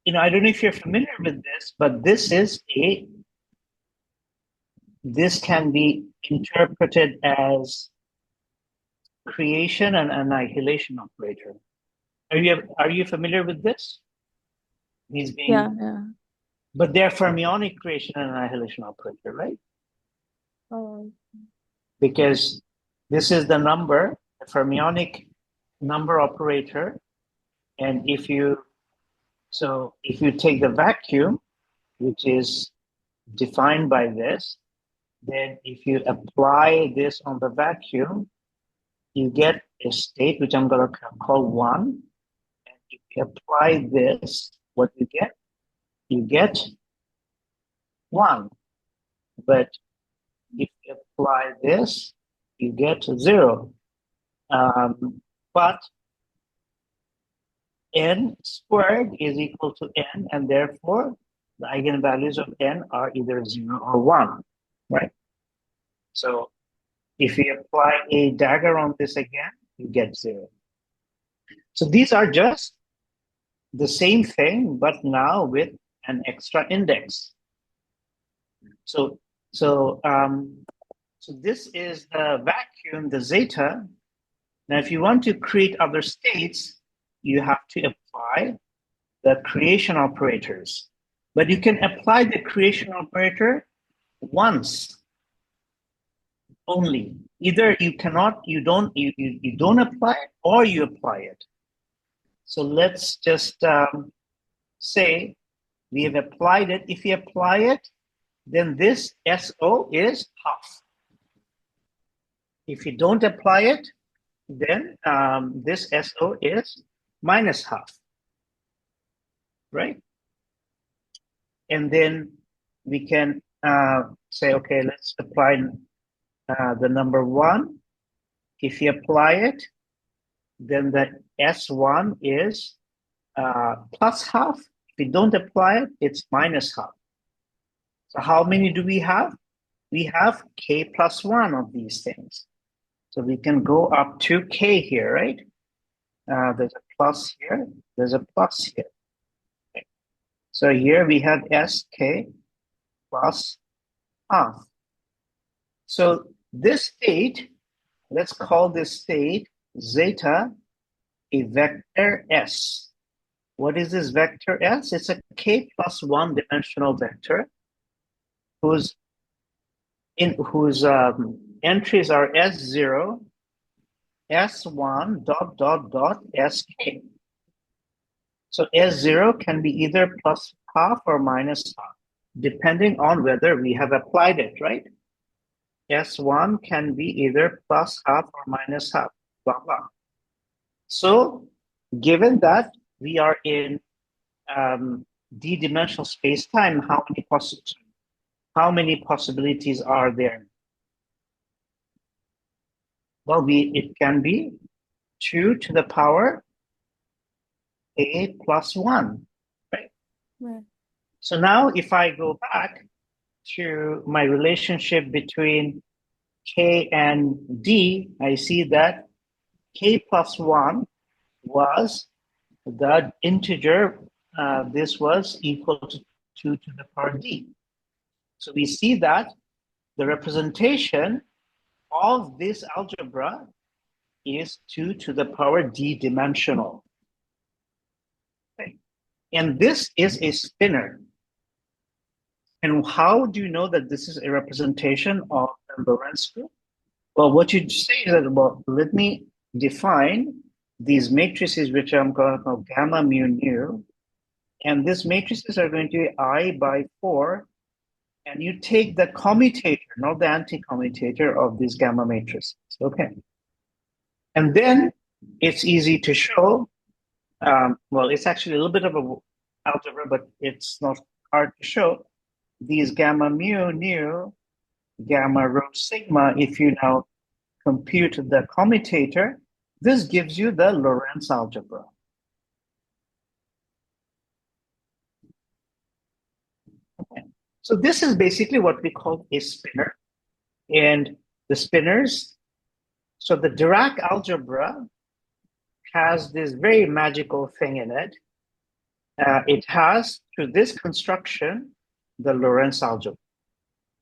I don't know if you're familiar with this, but this can be interpreted as creation and annihilation operator. Are you familiar with this? Yeah. But they're fermionic creation and annihilation operator, right? Oh. Because this is the number, the fermionic number operator, and if you take the vacuum, which is defined by this, then if you apply this on the vacuum, you get a state which I'm going to call 1. And if you apply this, what you get? You get 1. But if you apply this, you get 0. But n squared is equal to n, and therefore the eigenvalues of n are either 0 or 1, right? So if you apply a dagger on this again, you get 0. So these are just the same thing, but now with an extra index. So this is the vacuum, the zeta. Now, if you want to create other states, you have to apply the creation operators. But you can apply the creation operator once only. Either you don't apply it, or you apply it. So let's just say we have applied it. If you apply it, then this SO is half. If you don't apply it, then this SO is minus half, right? And then we can say, okay, let's apply the number 1. If you apply it, then the S1 is plus half. If you don't apply it, it's minus half. So how many do we have? We have k plus 1 of these things. So we can go up to k here, right? There's a plus here, there's a plus here. Okay. So here we have sk plus half. So this state, let's call this state zeta a vector S. What is this vector S? It's a k plus 1 dimensional vector whose entries are S0, S1 dot dot dot sk. So S0 can be either plus half or minus half, depending on whether we have applied it, right? S1 can be either plus half or minus half, blah, blah. So given that we are in d-dimensional space-time, how many possibilities are there? Well, it can be 2 to the power a plus 1, right? Right. So now if I go back to my relationship between k and d, I see that k plus 1 was the integer, this was equal to 2 to the power d. So we see that the representation of this algebra is 2 to the power d dimensional. Okay. And this is a spinner. And how do you know that this is a representation of the Lorentz group? Well, what you say is that, well, let me define these matrices, which I'm going to call gamma, mu, nu. And these matrices are going to be I by 4. And you take the commutator, not the anti-commutator of these gamma matrices. Okay. And then it's easy to show. Well, it's actually a little bit of a algebra, but it's not hard to show. These gamma mu, nu, gamma rho sigma, if you now compute the commutator, this gives you the Lorentz algebra. Okay. So this is basically what we call a spinner. And the spinners, so the Dirac algebra has this very magical thing in it. It has, through this construction, the Lorentz algebra.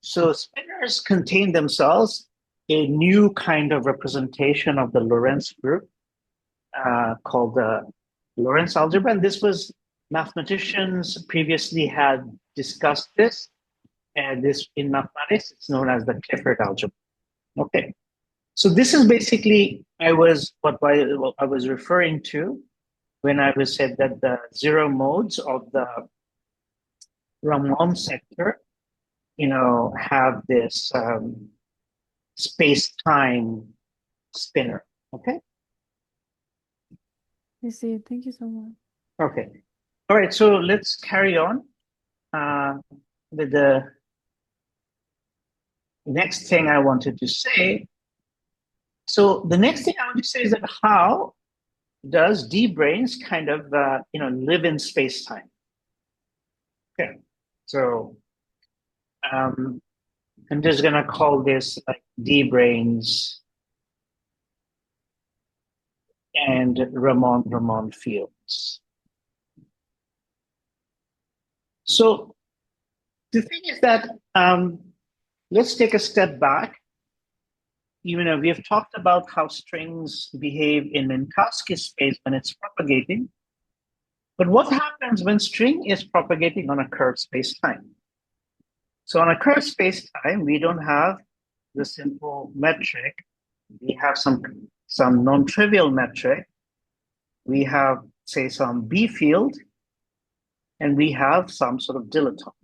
So spinners contain themselves a new kind of representation of the Lorentz group called the Lorentz algebra. And this was, mathematicians previously had discussed this. And this, in mathematics, it's known as the Clifford algebra. Okay. So this is basically what I was referring to when I was said that the zero modes of the Ramon sector, have this space-time spinner. Okay. I see. Thank you so much. Okay. All right. So let's carry on with the next thing I wanted to say. So the next thing I want to say is that how does D-brains kind of live in space-time? Okay. So I'm just gonna call this like D-brains and Ramon fields. So the thing is that let's take a step back. We have talked about how strings behave in Minkowski space when it's propagating. But what happens when string is propagating on a curved space-time? So on a curved space-time, we don't have the simple metric. We have some non-trivial metric. We have, say, some B field, and we have some sort of dilettante.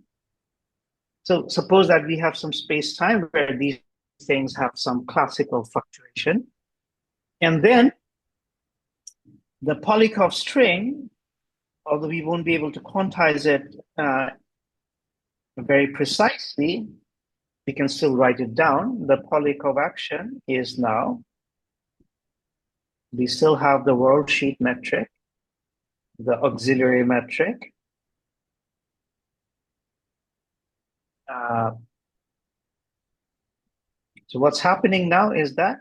So suppose that we have some space-time where these things have some classical fluctuation. And then the Polyakov string, although we won't be able to quantize it very precisely, we can still write it down. The Polyakov action is now, we still have the worldsheet metric, the auxiliary metric. So what's happening now is that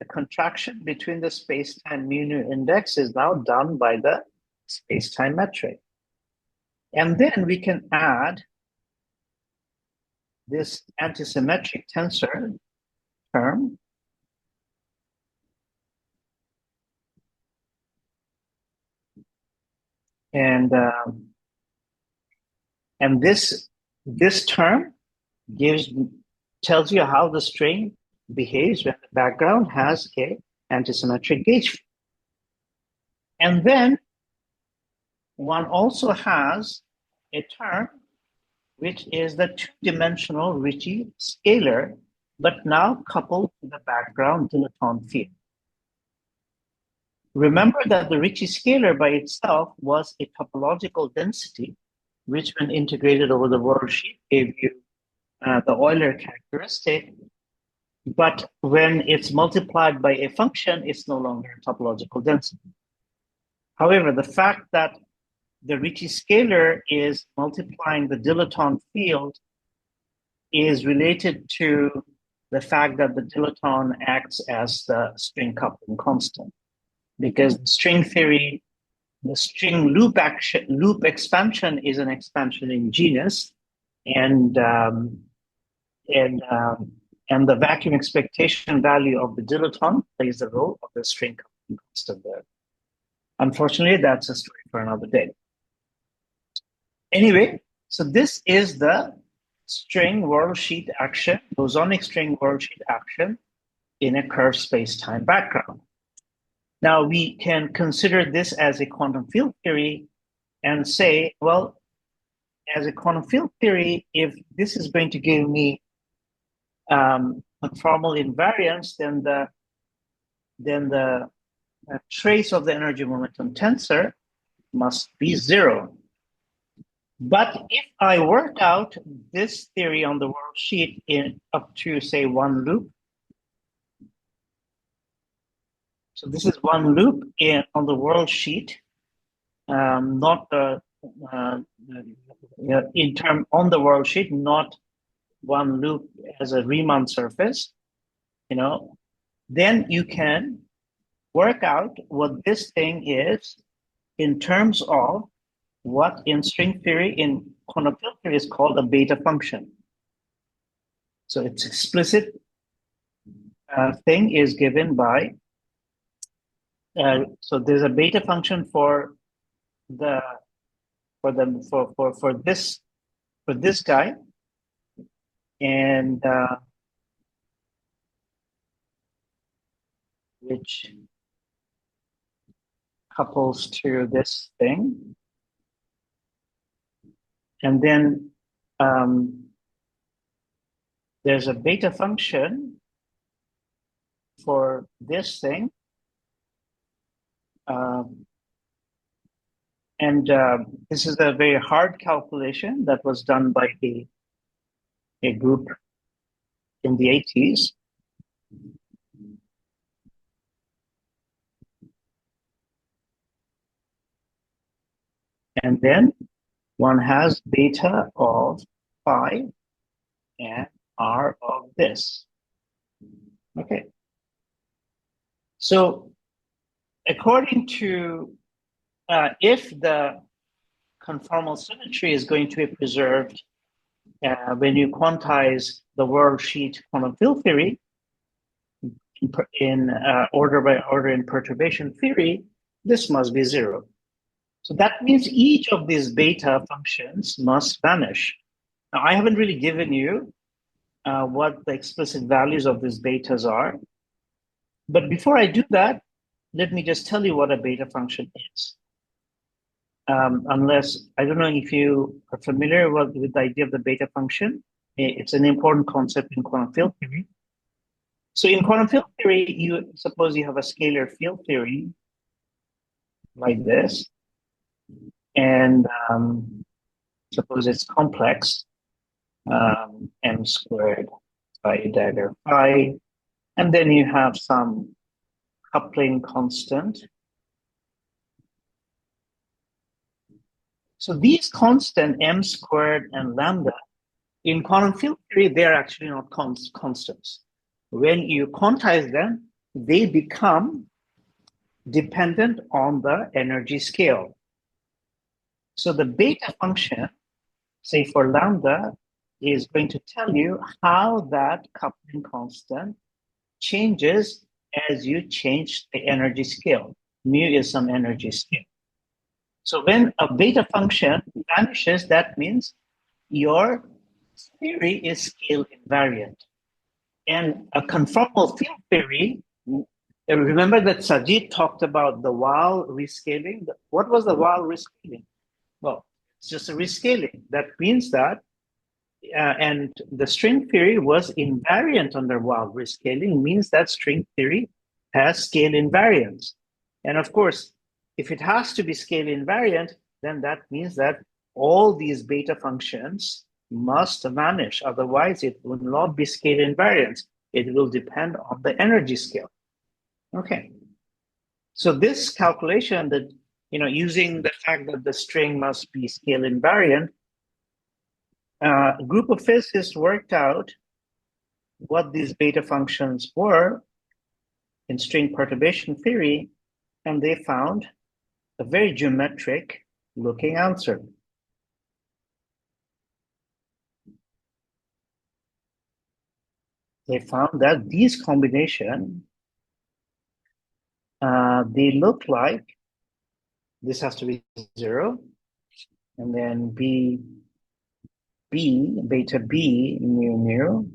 the contraction between the space-time mu index is now done by the space-time metric. And then we can add this antisymmetric tensor term. And this term tells you how the string behaves when the background has a antisymmetric gauge. And then one also has a term which is the two-dimensional Ricci scalar, but now coupled to the background dilaton field. Remember that the Ricci scalar by itself was a topological density, which when integrated over the worldsheet gave you the Euler characteristic, but when it's multiplied by a function, it's no longer a topological density. However, the fact that the Ricci scalar is multiplying the dilaton field is related to the fact that the dilaton acts as the string coupling constant. Because string theory, the string loop expansion is an expansion in genus, and the vacuum expectation value of the dilaton plays the role of the string coupling constant there. Unfortunately, that's a story for another day. Anyway, so this is the string worldsheet action, bosonic string worldsheet action in a curved space-time background. Now we can consider this as a quantum field theory and say, well, as a quantum field theory, if this is going to give me conformal invariance, then the trace of the energy momentum tensor must be 0. But if I work out this theory on the worldsheet in up to, say, one loop, so this is one loop on the worldsheet, not on the worldsheet, not one loop as a Riemann surface, then you can work out what this thing is in terms of what in string theory, in quantum field theory, is called a beta function. So its explicit thing is given by, so there's a beta function for this guy, and which couples to this thing. And then there's a beta function for this thing. This is a very hard calculation that was done by a group in the 80s. And then one has beta of phi and r of this. Okay. So according to, if the conformal symmetry is going to be preserved when you quantize the worldsheet quantum field theory in order by order in perturbation theory, this must be 0. So that means each of these beta functions must vanish. Now, I haven't really given you what the explicit values of these betas are. But before I do that, let me just tell you what a beta function is. Unless, I don't know if you are familiar with the idea of the beta function. It's an important concept in quantum field theory. So in quantum field theory, suppose you have a scalar field theory like this. And suppose it's complex. m squared by dagger phi. And then you have some coupling constant. So these constant m squared and lambda, in quantum field theory, they're actually not constants. When you quantize them, they become dependent on the energy scale. So the beta function, say for lambda, is going to tell you how that coupling constant changes as you change the energy scale. Mu is some energy scale. So when a beta function vanishes, that means your theory is scale invariant. And a conformal field theory, remember that Sajid talked about the Weyl rescaling? What was the Weyl rescaling? Well, it's just a rescaling. That means that, and the string theory was invariant under Weyl rescaling, means that string theory has scale invariance. And of course, if it has to be scale invariant, then that means that all these beta functions must vanish. Otherwise, it will not be scale invariant. It will depend on the energy scale. Okay. So this calculation that, using the fact that the string must be scale invariant, a group of physicists worked out what these beta functions were in string perturbation theory, and they found a very geometric looking answer. They found that these combination, they look like, this has to be 0, and then beta B, mu mu,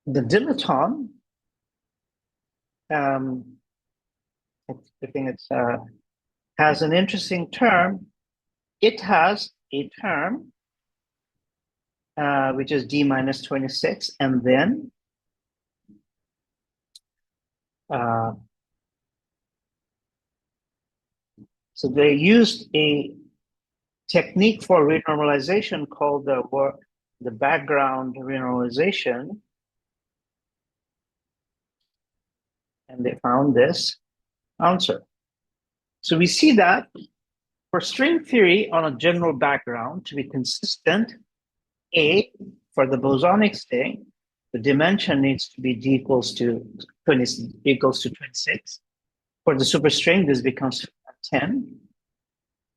the dilaton, I think it's has an interesting term. It has a term which is d minus 26, and then so they used a technique for renormalization called the background renormalization, and they found this answer. So we see that for string theory on a general background to be consistent, A, for the bosonic state, the dimension needs to be d equals to 26. For the superstring, this becomes 10,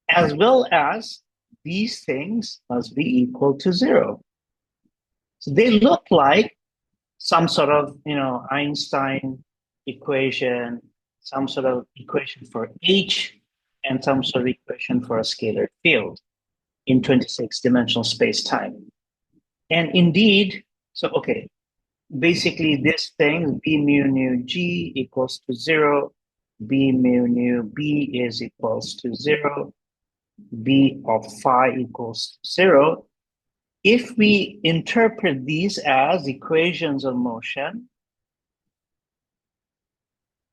as well as these things must be equal to 0. So they look like some sort of, Einstein equation, some sort of equation for H, and some sort of equation for a scalar field in 26-dimensional space-time. And indeed, so okay, basically this thing, B mu nu G equals to 0, B mu nu B is equals to 0, B of phi equals to 0. If we interpret these as equations of motion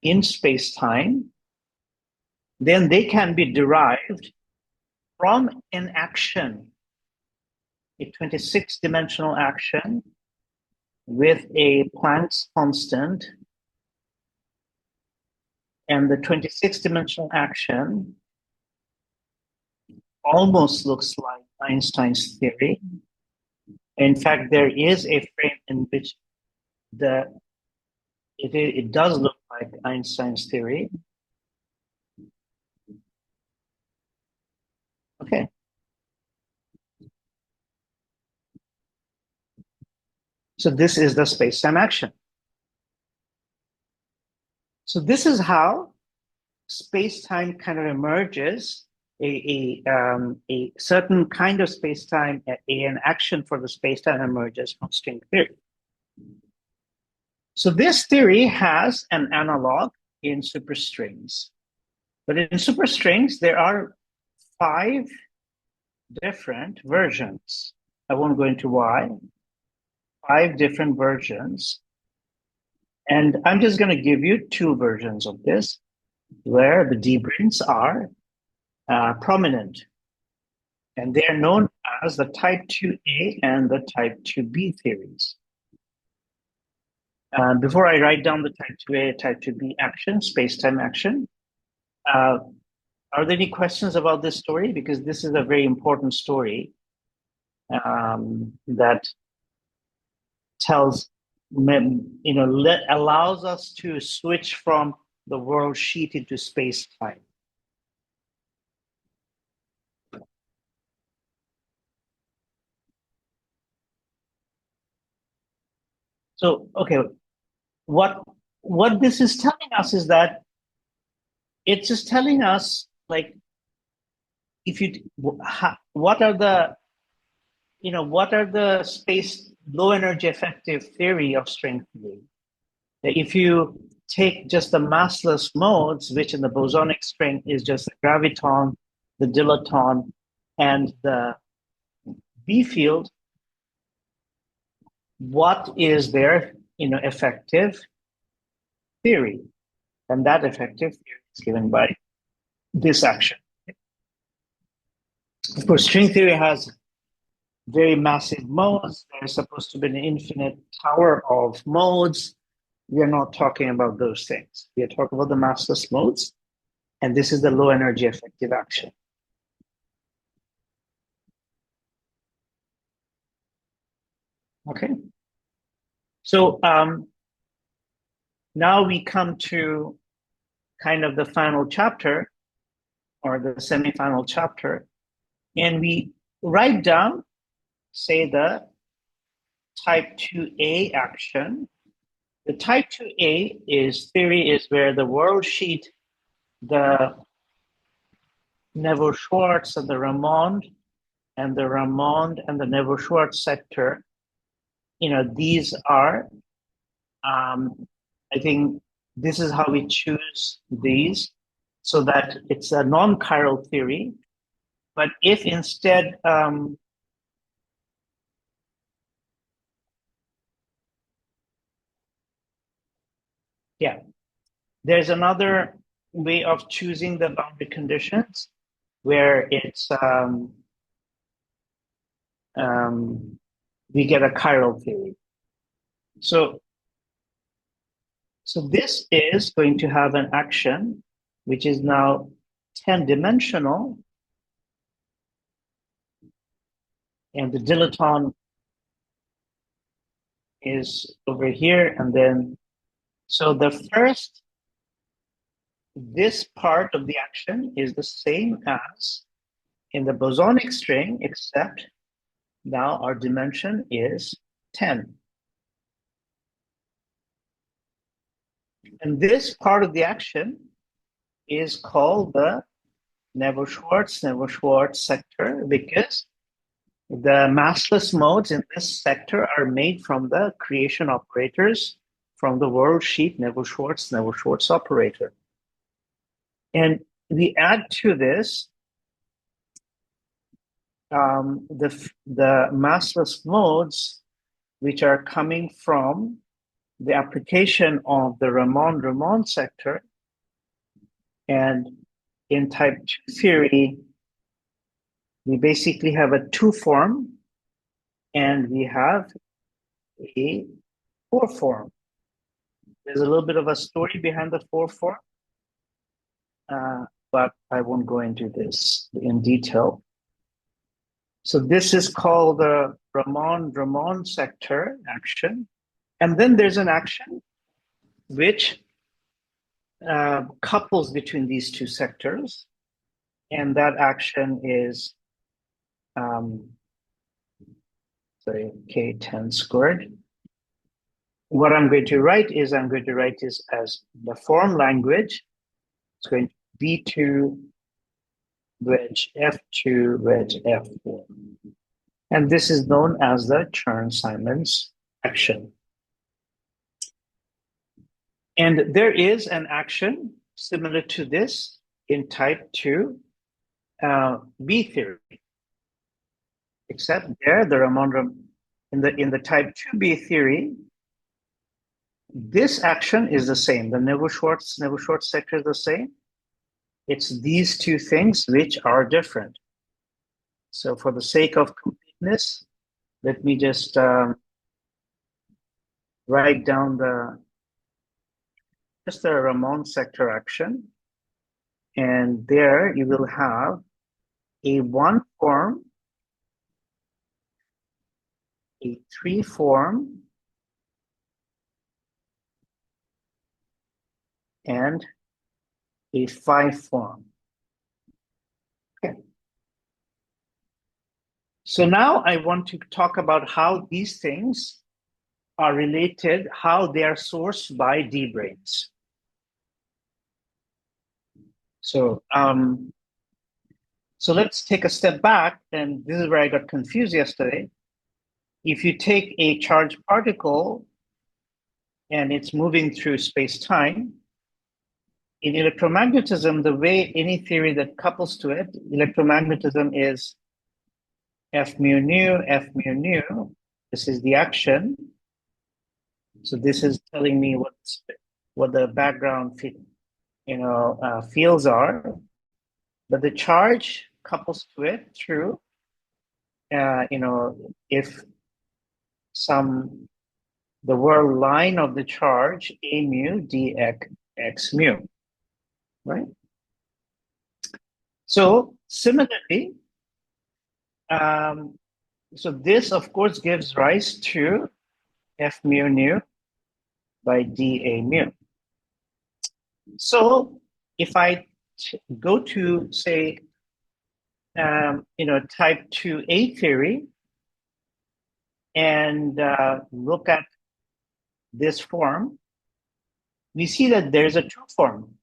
in space-time, then they can be derived from an action, a 26-dimensional action with a Planck's constant, and the 26-dimensional action almost looks like Einstein's theory. In fact, there is a frame in which it does look like Einstein's theory. Okay. So this is the space-time action. So this is how space-time kind of emerges, a certain kind of space-time, an action for the space-time emerges from string theory. So this theory has an analog in superstrings. But in superstrings, there are 5 different versions. I won't go into why. 5 different versions. And I'm just going to give you 2 versions of this, where the d-branes are prominent. And they are known as the type 2A and the type 2B theories. Before I write down the type 2A, type 2B action, space-time action, are there any questions about this story? Because this is a very important story that tells, allows us to switch from the world sheet into space-time. So, okay, what this is telling us is that it's just telling us, like, if you what are the space low energy effective theory of string theory? If you take just the massless modes, which in the bosonic string is just the graviton, the dilaton, and the B field, what is their effective theory? And that effective theory is given by this action. Of course, string theory has very massive modes. There's supposed to be an infinite tower of modes. We are not talking about those things. We are talking about the massless modes, and this is the low energy effective action. Okay. So now we come to kind of the final chapter, or the semi-final chapter, and we write down, say, the type 2A action. The type 2A theory is where the world sheet, the Neveu-Schwarz and the Ramond, and the Ramond and the Neveu-Schwarz sector, these are, I think this is how we choose these, so that it's a non-chiral theory. But if instead, there's another way of choosing the boundary conditions where it's we get a chiral theory. So this is going to have an action which is now 10-dimensional, and the dilaton is over here, and then so this part of the action is the same as in the bosonic string, except now our dimension is 10. And this part of the action is called the Neveu-Schwarz sector, because the massless modes in this sector are made from the creation operators from the world sheet Neveu-Schwarz operator. And we add to this the massless modes, which are coming from the application of the Ramond sector. And in type 2 theory, we basically have a 2 form, and we have a 4 form. There's a little bit of a story behind the 4 form, but I won't go into this in detail. So this is called the Ramond sector action. And then there's an action which couples between these 2 sectors. And that action is, K10 squared. What I'm going to write is, this as the form language. It's going to be B2 wedge F2 wedge F4. And this is known as the Chern-Simons action. And there is an action similar to this in type 2 B theory, except there the Ramondra in the type 2B theory, this action is the same. The Neveu-Schwarz sector is the same. It's these two things which are different. So for the sake of completeness, let me just write down just the Ramond sector action. And there you will have a 1 form, a 3 form, and a 5 form. Okay. So now I want to talk about how these things are related, how they are sourced by D brains. So let's take a step back, and this is where I got confused yesterday. If you take a charged particle and it's moving through space-time, in electromagnetism, the way any theory that couples to it, electromagnetism is F mu nu, F mu nu. This is the action. So this is telling me what the background fields are. But the charge couples to it through, if the world line of the charge A mu dx mu, right? So similarly, so this of course gives rise to F mu nu by dA mu. So if I go to say, type 2A theory and look at this form, we see that there's a 2 form.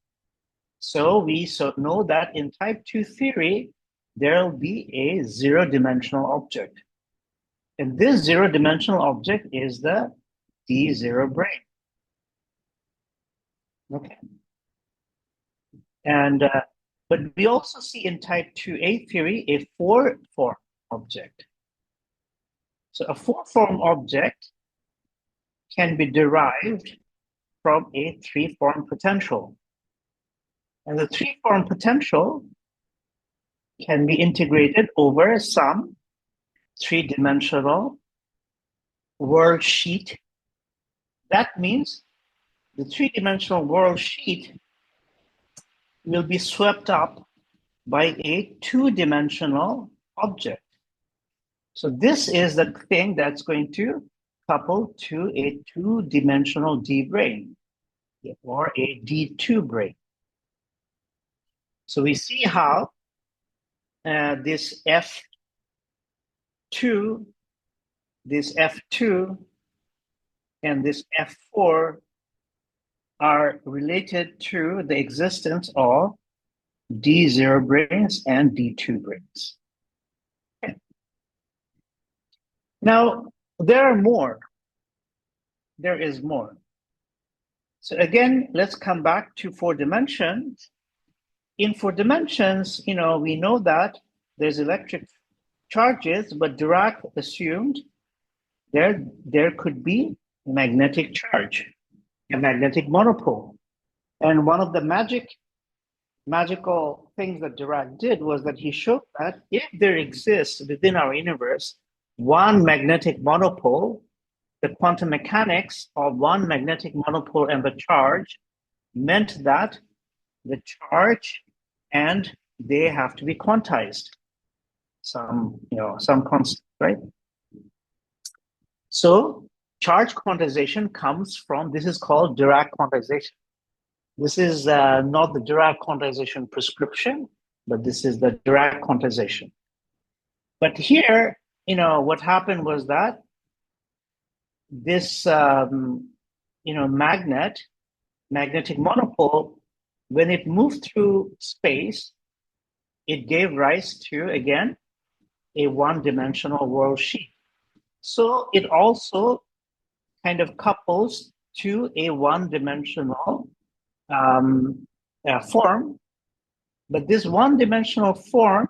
So we know that in type 2 theory, there'll be a 0-dimensional object. And this 0-dimensional object is the D0 brane. Okay. And but we also see in type 2A theory a 4-form object. So a 4-form object can be derived from a 3-form potential. And the 3-form potential can be integrated over some 3-dimensional world sheet. That means the 3-dimensional world sheet will be swept up by a 2-dimensional object. So this is the thing that's going to couple to a 2-dimensional D brane or a D2 brane. So we see how this F2, and this F4 are related to the existence of D0 branes and D2 branes. Okay. Now, there is more. So again, let's come back to 4 dimensions. In 4 dimensions, we know that there's electric charges, but Dirac assumed there could be magnetic charge, a magnetic monopole. And one of the magical things that Dirac did was that he showed that if there exists within our universe one magnetic monopole, the quantum mechanics of one magnetic monopole and the charge meant that the charge and they have to be quantized. Some constant, right? So charge quantization comes from, this is called Dirac quantization. This is not the Dirac quantization prescription, but this is the Dirac quantization. But here, what happened was that this, magnetic monopole, when it moved through space, it gave rise to, again, a 1-dimensional world sheet. So it also kind of couples to a 1-dimensional form. But this one-dimensional form,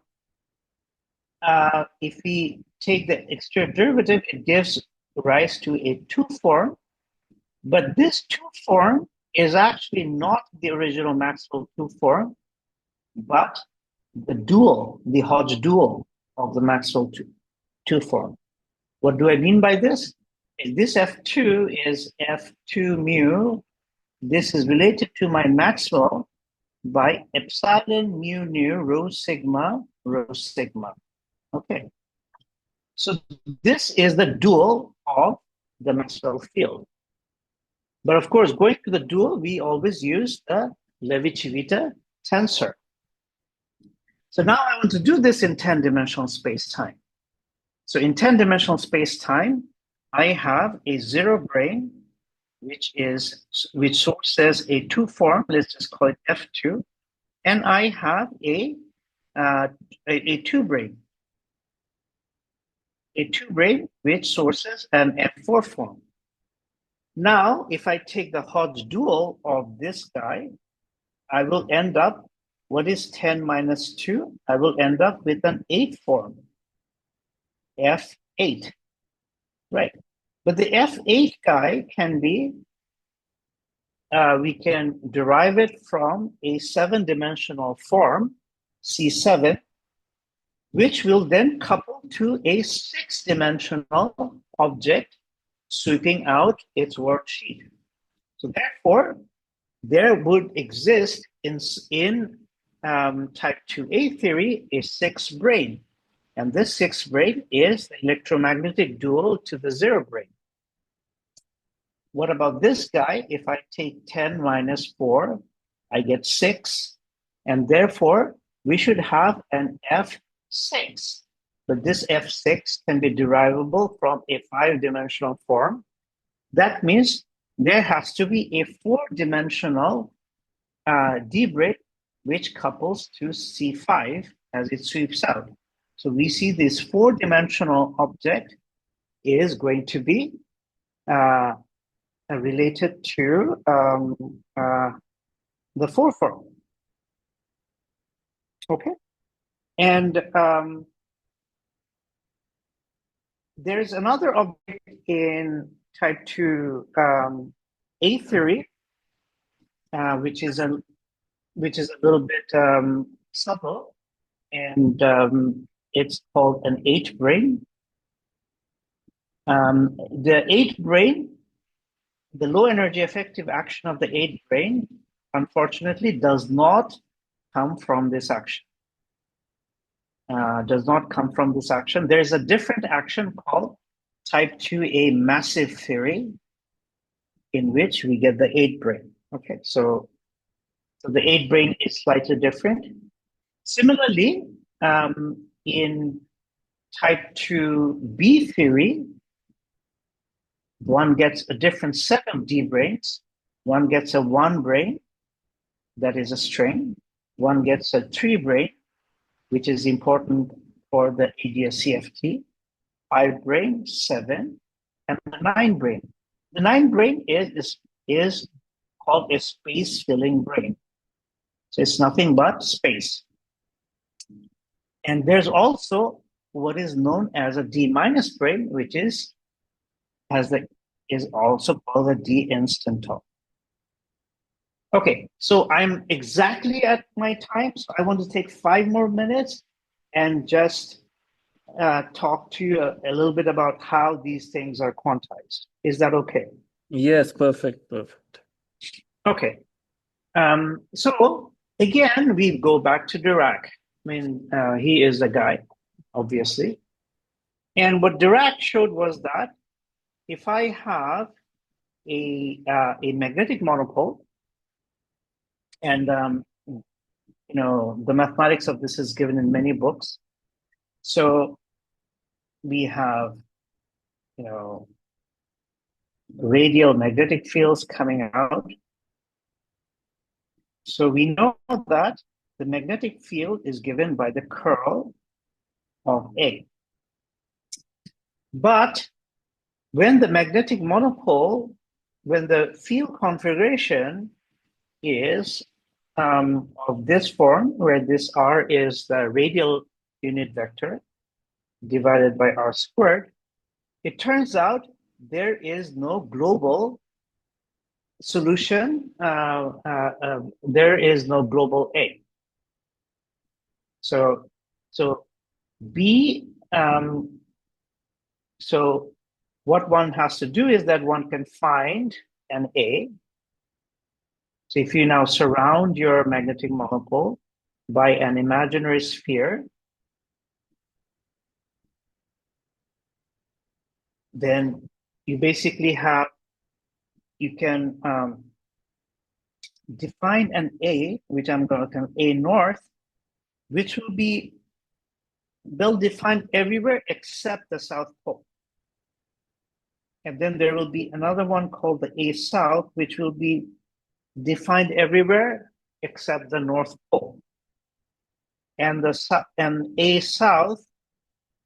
if we take the exterior derivative, it gives rise to a two form. But this two form is actually not the original Maxwell two form, but the dual, the Hodge dual of the Maxwell two form. What do I mean by this? This F2 is F2 mu. This is related to my Maxwell by epsilon mu nu rho sigma rho sigma. Okay. So this is the dual of the Maxwell field. But of course, going to the dual, we always use the Levi-Civita tensor. So now I want to do this in 10-dimensional space-time. So in 10-dimensional space-time, I have a zero brane, which sources a two form. Let's just call it F2, and I have a two brane, which sources an F4 form. Now, if I take the Hodge dual of this guy, I will end up, what is 10 minus 2? I will end up with an 8 form, F8, right? But the F8 guy can be, we can derive it from a 7-dimensional form, C7, which will then couple to a 6-dimensional object sweeping out its worksheet. So therefore, there would exist in type 2A theory a 6 brane. And this 6 brane is the electromagnetic dual to the 0 brane. What about this guy? If I take 10 minus 4, I get 6. And therefore, we should have an F6. But this F6 can be derivable from a 5-dimensional form. That means there has to be a 4-dimensional D brane which couples to C5 as it sweeps out. So we see this 4-dimensional object is going to be related to the 4 form. Okay, and there's another object in type 2 A theory, which is a little bit subtle, and it's called an 8 brane. The 8 brane, the low energy effective action of the 8 brane, unfortunately, does not come from this action. There's a different action called type 2A massive theory, in which we get the 8 brane. Okay, so the 8 brane is slightly different. Similarly, in type 2B theory, one gets a different set of D branes. One gets a 1 brane, that is a string. One gets a 3 brane, which is important for the ADS-CFT, 5 brane, 7, and the 9 brane. The 9 brane is called a space-filling brane. So it's nothing but space. And there's also what is known as a D minus brane, which is also called a D instanton. Okay, so I'm exactly at my time, so I want to take 5 more minutes and just talk to you a little bit about how these things are quantized. Is that okay? Yes, perfect. Okay. So again, we go back to Dirac. I mean, he is a guy, obviously. And what Dirac showed was that if I have a magnetic monopole, and the mathematics of this is given in many books. So we have radial magnetic fields coming out. So we know that the magnetic field is given by the curl of A. But when the magnetic monopole, when the field configuration is of this form, where this r is the radial unit vector divided by r squared, it turns out there is no global solution. There is no global A. So B. So what one has to do is that one can find an A. So if you now surround your magnetic monopole by an imaginary sphere, then you basically have, you can define an A, which I'm going to call A north, which will be well defined everywhere except the South Pole. And then there will be another one called the A south, which will be defined everywhere except the North Pole. And A south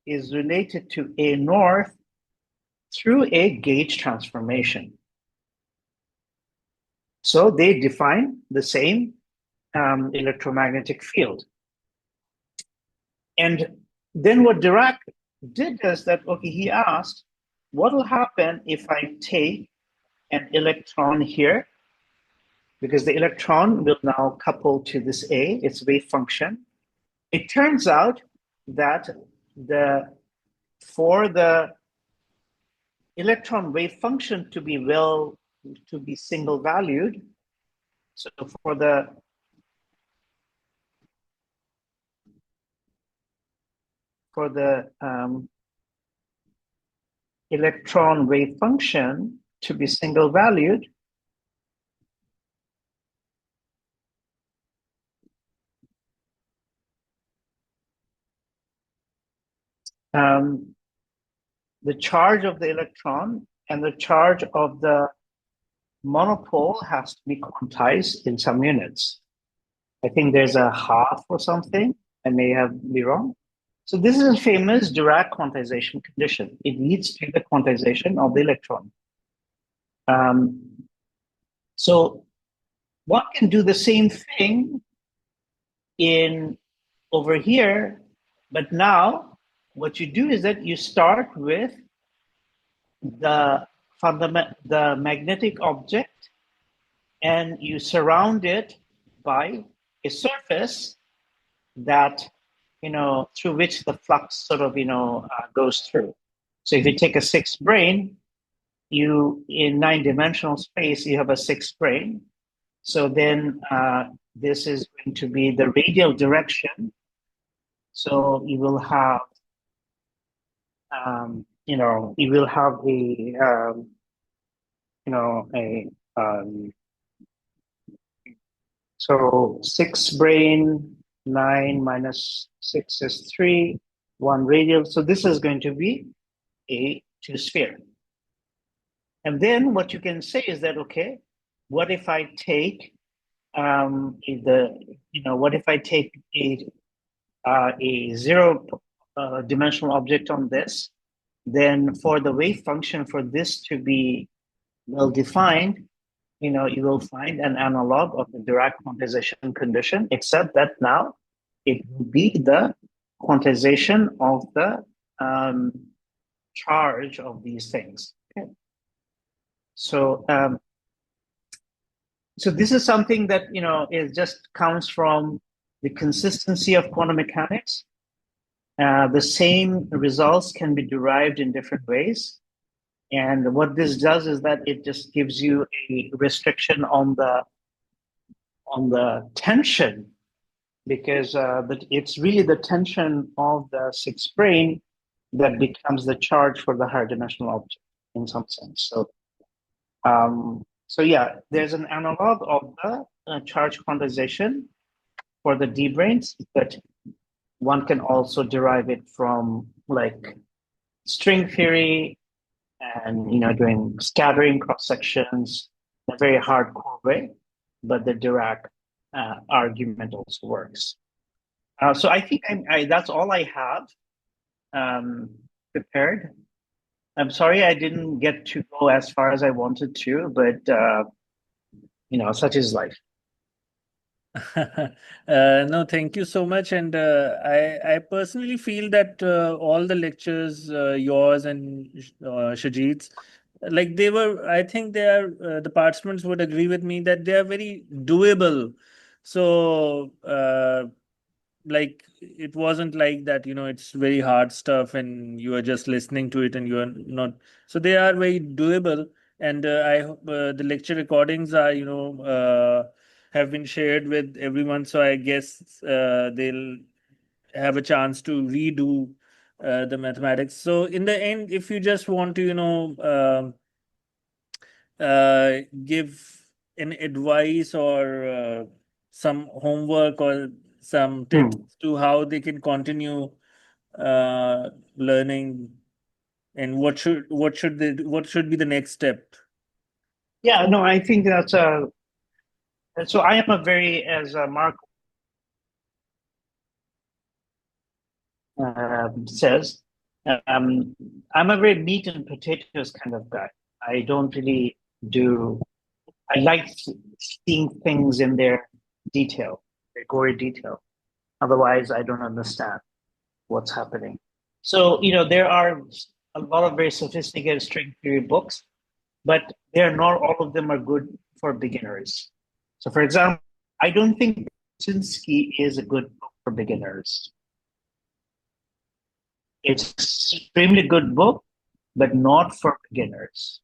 is related to A north through a gauge transformation. So they define the same electromagnetic field. And then what Dirac did is that, okay, he asked, what will happen if I take an electron here? Because the electron will now couple to this A, its wave function. It turns out that for the electron wave function to be single valued, so for the electron wave function to be single valued, the charge of the electron and the charge of the monopole has to be quantized in some units. I think there's a half or something. I may be wrong. So this is a famous Dirac quantization condition. It leads to the quantization of the electron. So one can do the same thing over here, but now what you do is that you start with the magnetic object and you surround it by a surface that, through which the flux sort of, goes through. So if you take a 6 brane, in 9-dimensional space, you have a 6 brane. So then this is going to be the radial direction. So you will have, you will have so 6 brane, 9 minus 6 is 3, 1 radial. So this is going to be a 2-sphere. And then what you can say is that, okay, what if I take what if I take a 0 dimensional object on this? Then for the wave function for this to be well defined, you will find an analog of the Dirac quantization condition, except that now it will be the quantization of the charge of these things. Okay. So so this is something that it just comes from the consistency of quantum mechanics. The same results can be derived in different ways. And what this does is that it just gives you a restriction on the tension, because it's really the tension of the 6 brane that becomes the charge for the higher dimensional object in some sense. So yeah, there's an analog of the charge quantization for the D branes, but one can also derive it from like string theory and doing scattering cross sections in a very hardcore way, but the Dirac argument also works. So I think that's all I have prepared. I'm sorry I didn't get to go as far as I wanted to, but such is life. No, thank you so much. And I personally feel that all the lectures, yours and Shajit's, like they were, I think they are, the participants would agree with me that they are very doable. So, like it wasn't like that, it's very hard stuff and you are just listening to it and you are not. So they are very doable. And I hope the lecture recordings are, have been shared with everyone. So I guess they'll have a chance to redo the mathematics. So in the end, if you just want to, give an advice or some homework or some tips Hmm. to how they can continue learning, and what should be the next step? Yeah, no, I think that's a. So I am a very, as Mark says, um, I'm a very meat and potatoes kind of guy. I don't really do. I like seeing things in their detail, their gory detail. Otherwise, I don't understand what's happening. So, there are a lot of very sophisticated string theory books, but they're not all of them are good for beginners. So, for example, I don't think Brzezinski is a good book for beginners. It's an extremely good book, but not for beginners.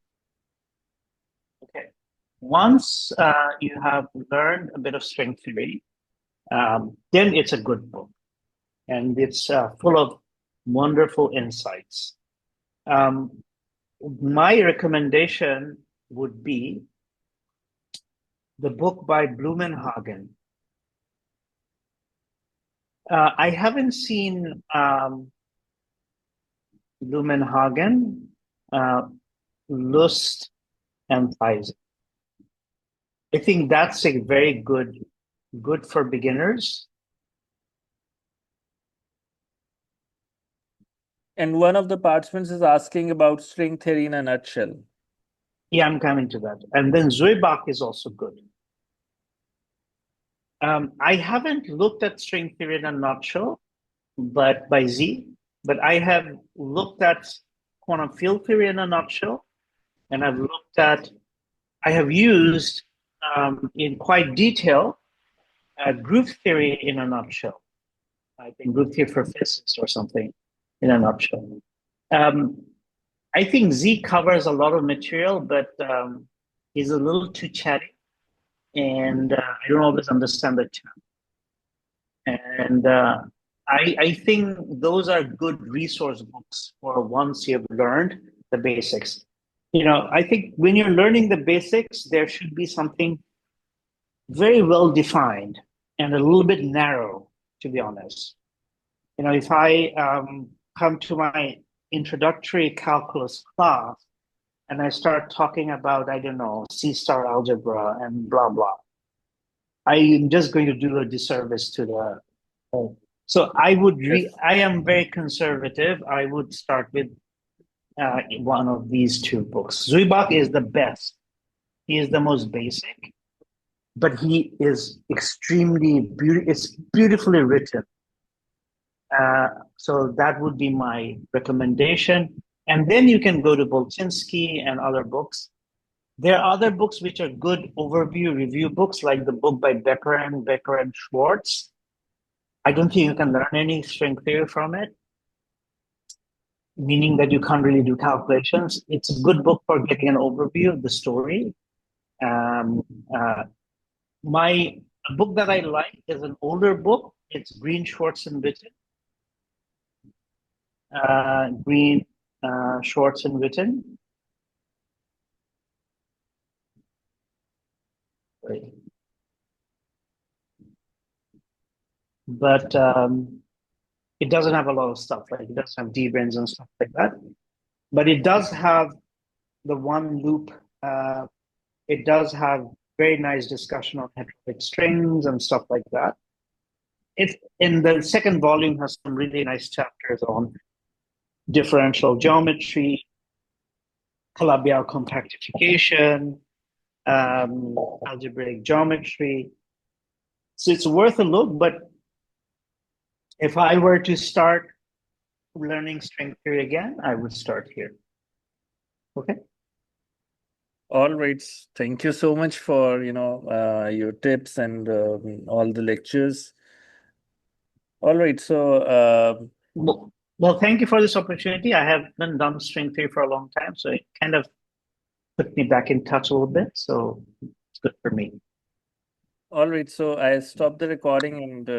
Okay. Once you have learned a bit of string theory, then it's a good book, and it's full of wonderful insights. Um, my recommendation would be the book by Blumenhagen. I haven't seen Blumenhagen, Lust, and Theisen. I think that's a very good for beginners. And one of the participants is asking about string theory in a nutshell. Yeah, I'm coming to that. And then Zoebach is also good. I haven't looked at string theory in a nutshell, but by Z, but I have looked at quantum field theory in a nutshell, and I have used in quite detail group theory in a nutshell. I think group theory for physicists or something in a nutshell. Um, I think Z covers a lot of material, but he's a little too chatty, and I don't always understand the chat. And I think those are good resource books for once you've learned the basics. I think when you're learning the basics, there should be something very well defined and a little bit narrow, to be honest. If I come to my introductory calculus class and I start talking about, I don't know, C star algebra and blah, blah, I am just going to do a disservice to the whole. So Yes. I am very conservative. I would start with one of these two books. Zuibach is the best. He is the most basic, but he is extremely beautiful. It's beautifully written. So that would be my recommendation. And then you can go to Boltinsky and other books. There are other books which are good overview review books, like the book by Becker and Schwartz. I don't think you can learn any string theory from it, meaning that you can't really do calculations. It's a good book for getting an overview of the story. Um, uh, my book that I like is an older book. It's Green, Schwartz, and Witten. Green, Schwartz, and Witten. Right. But it doesn't have a lot of stuff. Like it doesn't have D-brains and stuff like that. But it does have the one loop. It does have very nice discussion on heterotic strings and stuff like that. It in the second volume has some really nice chapters on differential geometry, Calabi-Yau compactification, algebraic geometry. So it's worth a look, but if I were to start learning string theory again, I would start here. Okay. All right. Thank you so much for, your tips and all the lectures. All right. So, Well, thank you for this opportunity. I haven't done string theory for a long time, so it kind of put me back in touch a little bit. So it's good for me. all right. So I stopped the recording and